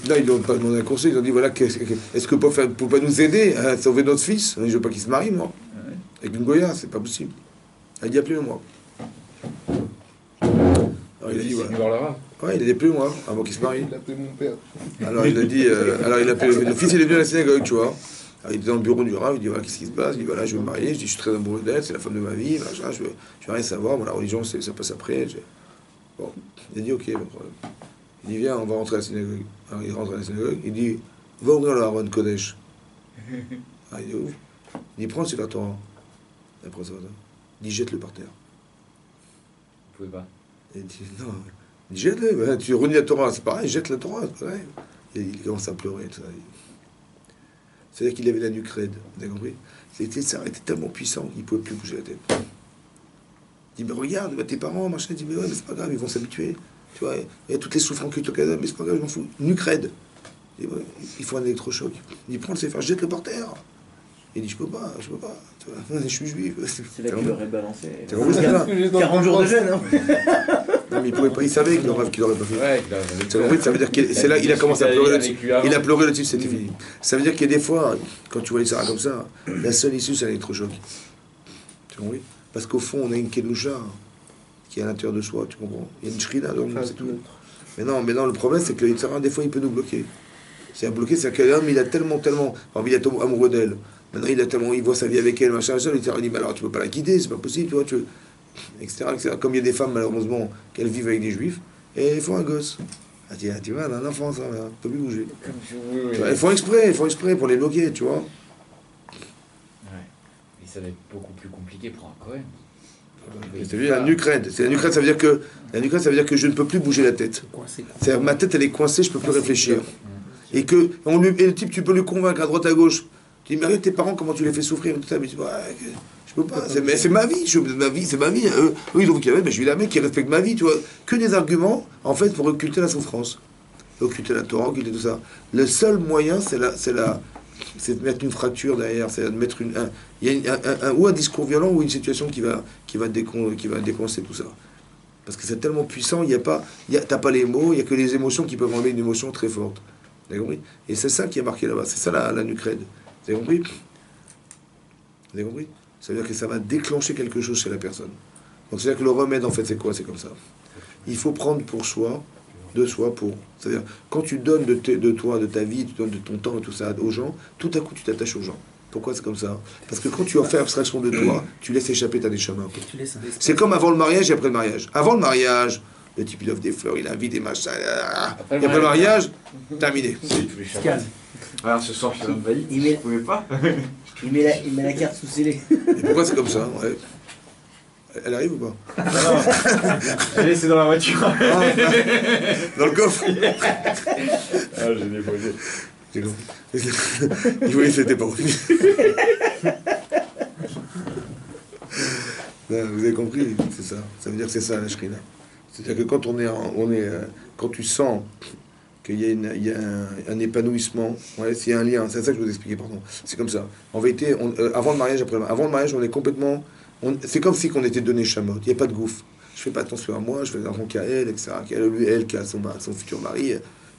Non, ils n'ont pas demandé un conseil, ils ont dit voilà, est-ce que vous pouvez pas nous aider à sauver notre fils? Je veux pas qu'il se marie, moi. Ouais. Avec une Goya, c'est pas possible. Il a dit appelez-le-moi. Alors il a dit C'est voilà. venu voir Laura. Ouais, il a dit appelez-moi avant qu'il se marie. Il a appelé mon père. Alors il a dit, alors il a appelé le fils, il est venu à la synagogue, tu vois. Alors, il était dans le bureau du Rav, il dit voilà, qu'est-ce qui se passe? Il dit voilà, je veux me marier, je dis je suis très amoureux d'elle, c'est la femme de ma vie, machin, je veux rien savoir, moi la religion ça passe après. Bon, il a dit ok, pas de problème. Il dit viens, on va rentrer à la synagogue. Alors il rentre à la synagogue, il dit va ouvrir le Haron Kodesh. Ah, il dit ouvre. Il dit prends le Sefer Torah. Il prend le Sefer Torah. Il dit jette-le par terre. Vous pouvez pas. Il dit non, il dit jette-le, ben, tu renis la Torah, c'est pareil, jette la Torah, c'est pareil. Et il commence à pleurer, tout ça. C'est-à-dire qu'il avait la nuque raide, vous avez compris? Ça était tellement puissant qu'il ne pouvait plus bouger la tête. Il dit, mais regarde, tes parents, machin, il dit, mais ouais, mais c'est pas grave, ils vont s'habituer. Tu vois, il y a toutes les souffrances que tu as, mais c'est pas grave, je m'en fous. Nuque raide. Il dit, ouais, il faut un électrochoc. Il dit, prends le Sefer, jette-le par terre. Il dit, je peux pas, tu vois, je suis juif. C'est là qu'il aurait balancé. T'as compris ça, là 40 jours de jeûne, hein. Non, mais il pouvait pas, il savait qu'il aurait pas fait. Ouais, T'as compris, ça veut dire que c'est là, il a commencé à pleurer là-dessus. Il a pleuré là-dessus, c'était fini. Ça veut dire qu'il y a des fois, quand tu vois les Sarah comme ça, la seule issue, c'est l'électrochoc. Tu comprends? Parce qu'au fond, on a une Kedusha qui est à l'intérieur de soi, tu comprends? Il y a une Shrina, donc c'est tout. Mais non, le problème, c'est que le Yitzhara, des fois, il peut nous bloquer. C'est à bloquer, c'est que l'homme, il a tellement envie d'être amoureux d'elle. Maintenant, il voit sa vie avec elle, machin, il dit, mais alors, tu peux pas la quitter, c'est pas possible, tu vois, etc., etc. Comme il y a des femmes, malheureusement, qu'elles vivent avec des juifs, et elles font un gosse. Ah, tu vois, elle a un enfant, ça, ne peut plus bouger. Elles font exprès pour les bloquer, tu vois. Ouais. Et ça va être beaucoup plus compliqué pour un Cohen. C'est la nucrède. C'est la nucrède, ça veut dire que je ne peux plus bouger la tête. C'est-à-dire ma tête, elle est coincée, je peux plus réfléchir. Et le type, tu peux lui convaincre à droite à gauche. Tu dis, mais regarde tes parents, comment tu les fais souffrir, tout ça. Mais tu dis, je peux pas. C'est ma vie, c'est ma vie. Eux, ils ont vu qu'il y avait, mais je suis la mec qui respecte ma vie, tu vois. Que des arguments, en fait, pour occulter la souffrance, occulter la Torah, occulter tout ça. Le seul moyen, c'est de mettre une fracture derrière, c'est de mettre ou un discours violent ou une situation qui va déconcer tout ça. Parce que c'est tellement puissant, t'as pas les mots, il n'y a que les émotions qui peuvent enlever une émotion très forte. Vous avez compris? Et c'est ça qui est marqué là-bas, c'est ça la nucrède. Vous avez compris? Vous avez compris? Ça veut dire que ça va déclencher quelque chose chez la personne. Donc c'est-à-dire que le remède, en fait, c'est quoi? C'est comme ça. Il faut prendre pour soi, c'est-à-dire, quand tu donnes de toi, de ta vie, tu donnes de ton temps et tout ça aux gens, tout à coup, tu t'attaches aux gens. Pourquoi c'est comme ça? Parce que quand tu en fais abstraction de toi, tu laisses échapper ta neshama. C'est comme avant le mariage et après le mariage. Avant le mariage, le type il offre des fleurs, il invite des machins. Et après le mariage, terminé. Alors ce soir, je suis envahi. Vous pouvez pas? Il met la carte sous scellé. Et pourquoi c'est comme ça? Ouais. Elle arrive ou pas? Non, je l'ai laissé dans la voiture. Dans le coffre. Ah, je l'ai posé. J'ai compris. Il voyait que c'était pas revenu. Non, vous avez compris, c'est ça. Ça veut dire que c'est ça la shrina. C'est-à-dire que quand quand tu sens qu'il y a un épanouissement, ouais, s'il y a un lien, c'est ça que je vous expliquais, pardon. C'est comme ça. En vérité, avant le mariage, avant le mariage, on est complètement. C'est comme si on était donné chamot. Il n'y a pas de gouffre. Je fais pas attention à moi, je fais attention qu'à elle, etc. Elle qui a son futur mari.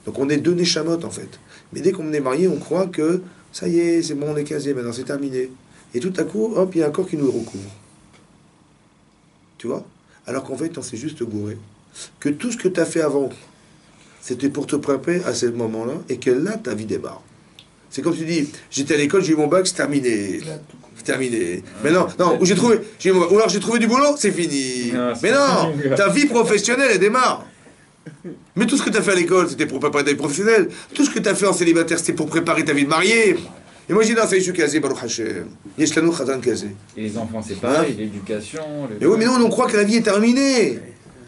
Donc on est donné chamot en fait. Mais dès qu'on est marié, on croit que ça y est, c'est bon, on est casé, maintenant c'est terminé. Et tout à coup, hop, il y a un corps qui nous recouvre. Tu vois? Alors qu'en fait, on s'est juste gouré. Que tout ce que tu as fait avant, c'était pour te préparer à ce moment-là, et que là, ta vie démarre. C'est comme tu dis, j'étais à l'école, j'ai eu mon bac, c'est terminé. C'est terminé. Mais non, ou alors j'ai trouvé du boulot, c'est fini. Mais non, ta vie professionnelle, elle démarre. Mais tout ce que tu as fait à l'école, c'était pour préparer ta vie professionnelle. Tout ce que tu as fait en célibataire, c'était pour préparer ta vie de marié. Et moi, j'ai dit, non, ça y est, je suis casé, Baruch Hashem. Yeshlanu Khazan casé. Et les enfants, c'est pareil, l'éducation. Mais oui, mais nous, on croit que la vie est terminée.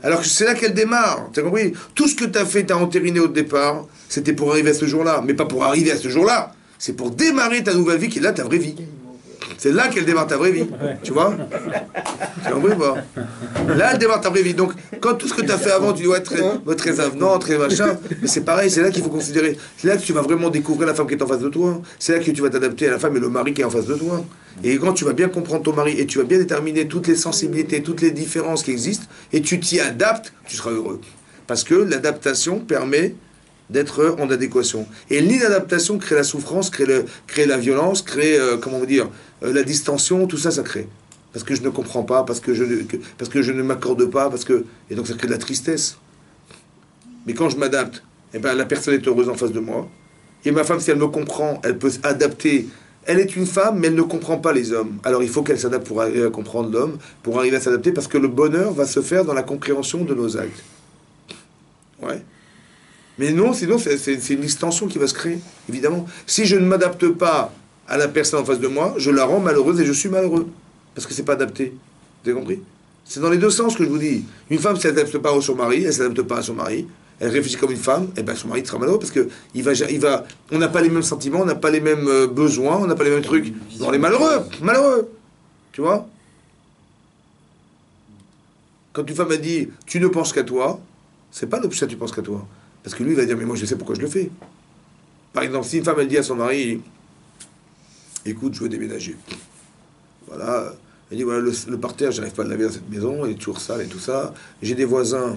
Alors que c'est là qu'elle démarre. Tu as compris? Tout ce que tu as fait, tu as entériné au départ, c'était pour arriver à ce jour-là. Mais pas pour arriver à ce jour-là. C'est pour démarrer ta nouvelle vie qui est là, ta vraie vie. C'est là qu'elle démarre ta vraie vie. Tu vois? Tu as compris ou pas? Là, elle démarre ta vraie vie. Donc, quand tout ce que tu as fait avant, tu dois être très avenant, très machin. Mais c'est pareil, c'est là qu'il faut considérer. C'est là que tu vas vraiment découvrir la femme qui est en face de toi. C'est là que tu vas t'adapter à la femme et le mari qui est en face de toi. Et quand tu vas bien comprendre ton mari et tu vas bien déterminer toutes les sensibilités, toutes les différences qui existent, et tu t'y adaptes, tu seras heureux. Parce que l'adaptation permet d'être en adéquation. Et l'inadaptation crée la souffrance, crée la violence, crée, la distension, tout ça, ça crée. Parce que je ne comprends pas, parce que je ne m'accorde pas, et donc ça crée de la tristesse. Mais quand je m'adapte, eh ben, la personne est heureuse en face de moi. Et ma femme, si elle me comprend, elle peut s'adapter. Elle est une femme, mais elle ne comprend pas les hommes. Alors il faut qu'elle s'adapte pour arriver à comprendre l'homme, pour arriver à s'adapter, parce que le bonheur va se faire dans la compréhension de nos actes. Ouais. Mais non, sinon c'est une extension qui va se créer, évidemment. Si je ne m'adapte pas à la personne en face de moi, je la rends malheureuse et je suis malheureux. Parce que c'est pas adapté. Vous avez compris? C'est dans les deux sens que je vous dis. Une femme ne s'adapte pas à son mari, elle ne s'adapte pas à son mari, elle réfléchit comme une femme, et ben son mari sera malheureux parce que on n'a pas les mêmes sentiments, on n'a pas les mêmes besoins, on n'a pas les mêmes trucs. On est malheureux. Tu vois? Quand une femme a dit tu ne penses qu'à toi, c'est pas l'option tu penses qu'à toi. Parce que lui il va dire mais moi je sais pourquoi je le fais. Par exemple, si une femme elle dit à son mari écoute, je veux déménager. Voilà. Elle dit, voilà, le parterre, j'arrive pas à le laver dans cette maison, il est toujours sale et tout ça. J'ai des voisins,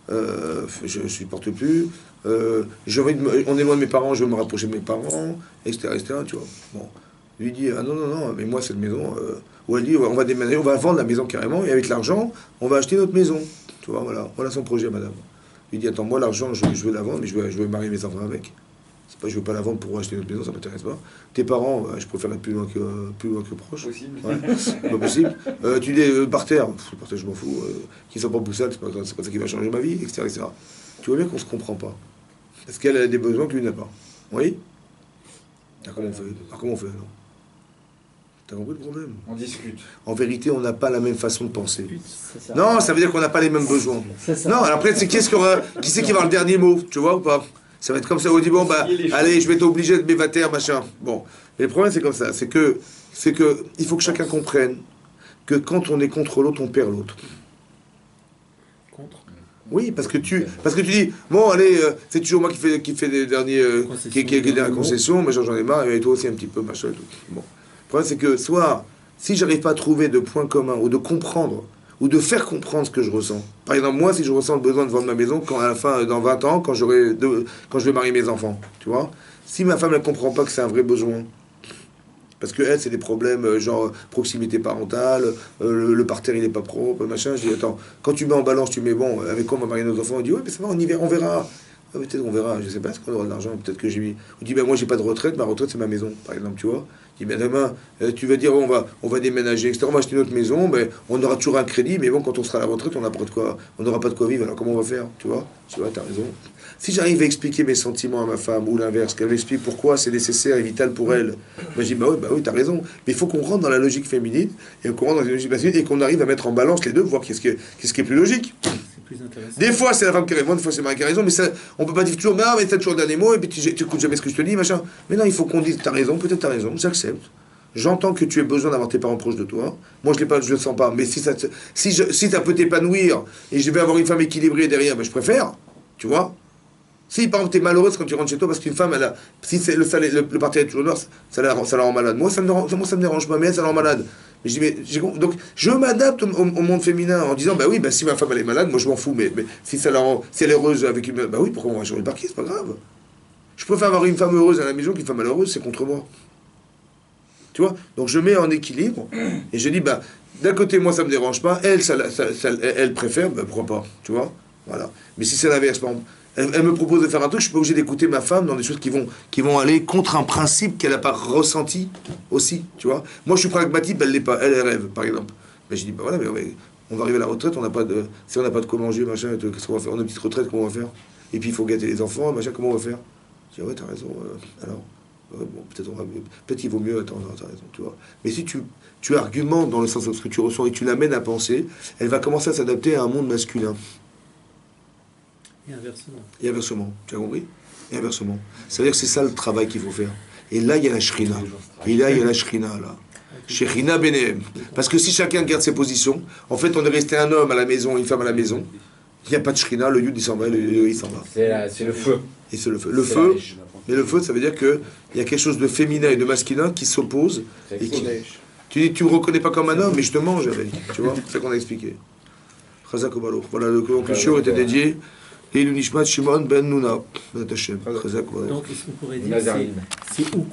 je ne supporte plus. On est loin de mes parents, je veux me rapprocher de mes parents, etc., tu vois. Bon. Lui dit, ah non, non, non, mais moi, cette maison... Ou elle dit, on va déménager, on va vendre la maison carrément, et avec l'argent, on va acheter notre maison. Tu vois, voilà son projet, madame. Il dit, attends, moi, l'argent, je veux la vendre, mais je veux marier mes enfants avec. C'est pas, je veux pas la vendre pour acheter notre maison, ça m'intéresse pas. Tes parents, je préfère être plus loin que proche. Possible. Ouais, c'est pas possible. Tu dis, par terre, je m'en fous. Qu'ils soient pas poussades, c'est pas ça qui va changer ma vie, etc., etc. Tu vois bien qu'on se comprend pas. Parce qu'elle a des besoins que lui n'a pas. Oui. Comment on fait alors? T'as compris le problème? On discute. En vérité, on n'a pas la même façon de penser. Ça. Non, ça veut dire qu'on n'a pas les mêmes besoins. Ça. Non, après, c'est qui c'est qui va avoir le dernier mot, tu vois ou pas? Ça va être comme ça, on dit, bon, bah, allez, je vais t'obliger de m'évater, machin. Bon, mais le problème, c'est comme ça. C'est que, il faut que chacun comprenne que quand on est contre l'autre, on perd l'autre. Contre? Oui, parce que tu dis, bon, allez, c'est toujours moi qui fait les derniers, qui la concession, mais j'en ai marre, et toi aussi un petit peu, machin et tout. Bon. Le problème, c'est que soit, si j'arrive pas à trouver de points communs, ou de comprendre, ou de faire comprendre ce que je ressens. Par exemple, moi, si je ressens le besoin de vendre ma maison, quand à la fin, dans 20 ans, quand je vais marier mes enfants, tu vois, si ma femme, elle comprend pas que c'est un vrai besoin, parce que elle, c'est des problèmes, genre proximité parentale, le parterre, il est pas propre, machin, je dis, attends, quand tu mets en balance, tu mets, bon, avec quoi on va marier nos enfants? On dit, ouais, mais ça va, on verra. Ah, peut-être on verra, je sais pas, est-ce qu'on aura de l'argent, peut-être que j'ai mis... On dit, ben moi j'ai pas de retraite, ma retraite c'est ma maison, par exemple, tu vois. Je dis, ben demain, tu vas dire, on va déménager, etc., on va acheter notre maison, ben on aura toujours un crédit, mais bon, quand on sera à la retraite, on n'aura pas de quoi vivre, alors comment on va faire, tu vois? Tu vois, t'as raison. Si j'arrive à expliquer mes sentiments à ma femme, ou l'inverse, qu'elle m'explique pourquoi c'est nécessaire et vital pour elle, ben je dis, bah oui, t'as raison. Mais il faut qu'on rentre dans la logique féminine, et qu'on rentre dans la logique masculine, et qu'on arrive à mettre en balance les deux, voir qu'est-ce qui est plus logique. Des fois, c'est la femme qui a raison, des fois, c'est Marie qui a raison, mais ça, on peut pas dire toujours, mais t'as toujours le dernier mot, et puis tu écoutes jamais ce que je te dis, machin. Mais non, il faut qu'on dise, t'as raison, peut-être t'as raison, j'accepte. J'entends que tu as besoin d'avoir tes parents proches de toi. Moi, je le sens pas, mais si ça peut t'épanouir, et je vais avoir une femme équilibrée derrière, ben, je préfère, tu vois. Si, par exemple, t'es malheureuse quand tu rentres chez toi, parce qu'une femme, si c'est le parterre est toujours noir, ça la rend malade. Moi, ça me dérange pas, mais elle, ça la rend malade. Mais je dis, donc, je m'adapte au monde féminin en disant, bah oui, bah si ma femme elle est malade, moi je m'en fous, mais si elle est heureuse avec une... Bah oui, pourquoi on va changer le parquet, c'est pas grave. Je préfère avoir une femme heureuse à la maison qu'une femme malheureuse, c'est contre moi. Tu vois? Donc je mets en équilibre, et je dis, bah, d'un côté, moi ça me dérange pas, elle préfère, bah pourquoi pas, tu vois? Voilà. Mais si c'est l'inverse, par exemple, elle me propose de faire un truc, je suis pas obligé d'écouter ma femme dans des choses qui vont aller contre un principe qu'elle n'a pas ressenti aussi, tu vois. Moi, je suis pragmatique, elle l'est pas, elle rêve, par exemple. Mais je dis, bah voilà, mais on va arriver à la retraite, si on n'a pas de quoi manger, machin, qu'est-ce qu'on va faire? On a une petite retraite, comment on va faire? Et puis il faut gâter les enfants, machin, comment on va faire? Je dis, ouais, t'as raison, alors, bon, peut-être qu'il vaut mieux, attends, t'as raison, tu vois. Mais si tu argumentes dans le sens de ce que tu ressens et tu l'amènes à penser, elle va commencer à s'adapter à un monde masculin. Et inversement, tu as compris? Et inversement. Ça veut dire que c'est ça le travail qu'il faut faire. Et là, il y a la shrina. Et là, il y a la shrina, là. Shrina Benehem. Parce que si chacun garde ses positions, en fait, on est resté un homme à la maison, une femme à la maison, il n'y a pas de shrina, le yud, il s'en va, il s'en va. C'est le feu. Et c'est le feu. Le feu, mais le feu, ça veut dire qu'il y a quelque chose de féminin et de masculin qui s'opposent. Et qui... Tu dis, tu ne me reconnais pas comme un homme, mais je te mange avec. Tu vois, c'est ça qu'on a expliqué. Chazak Obalo. Voilà, le conclusion était dédié. Et le Nishmat Shimon ben Nuna. Donc, est-ce qu'on pourrait dire c'est où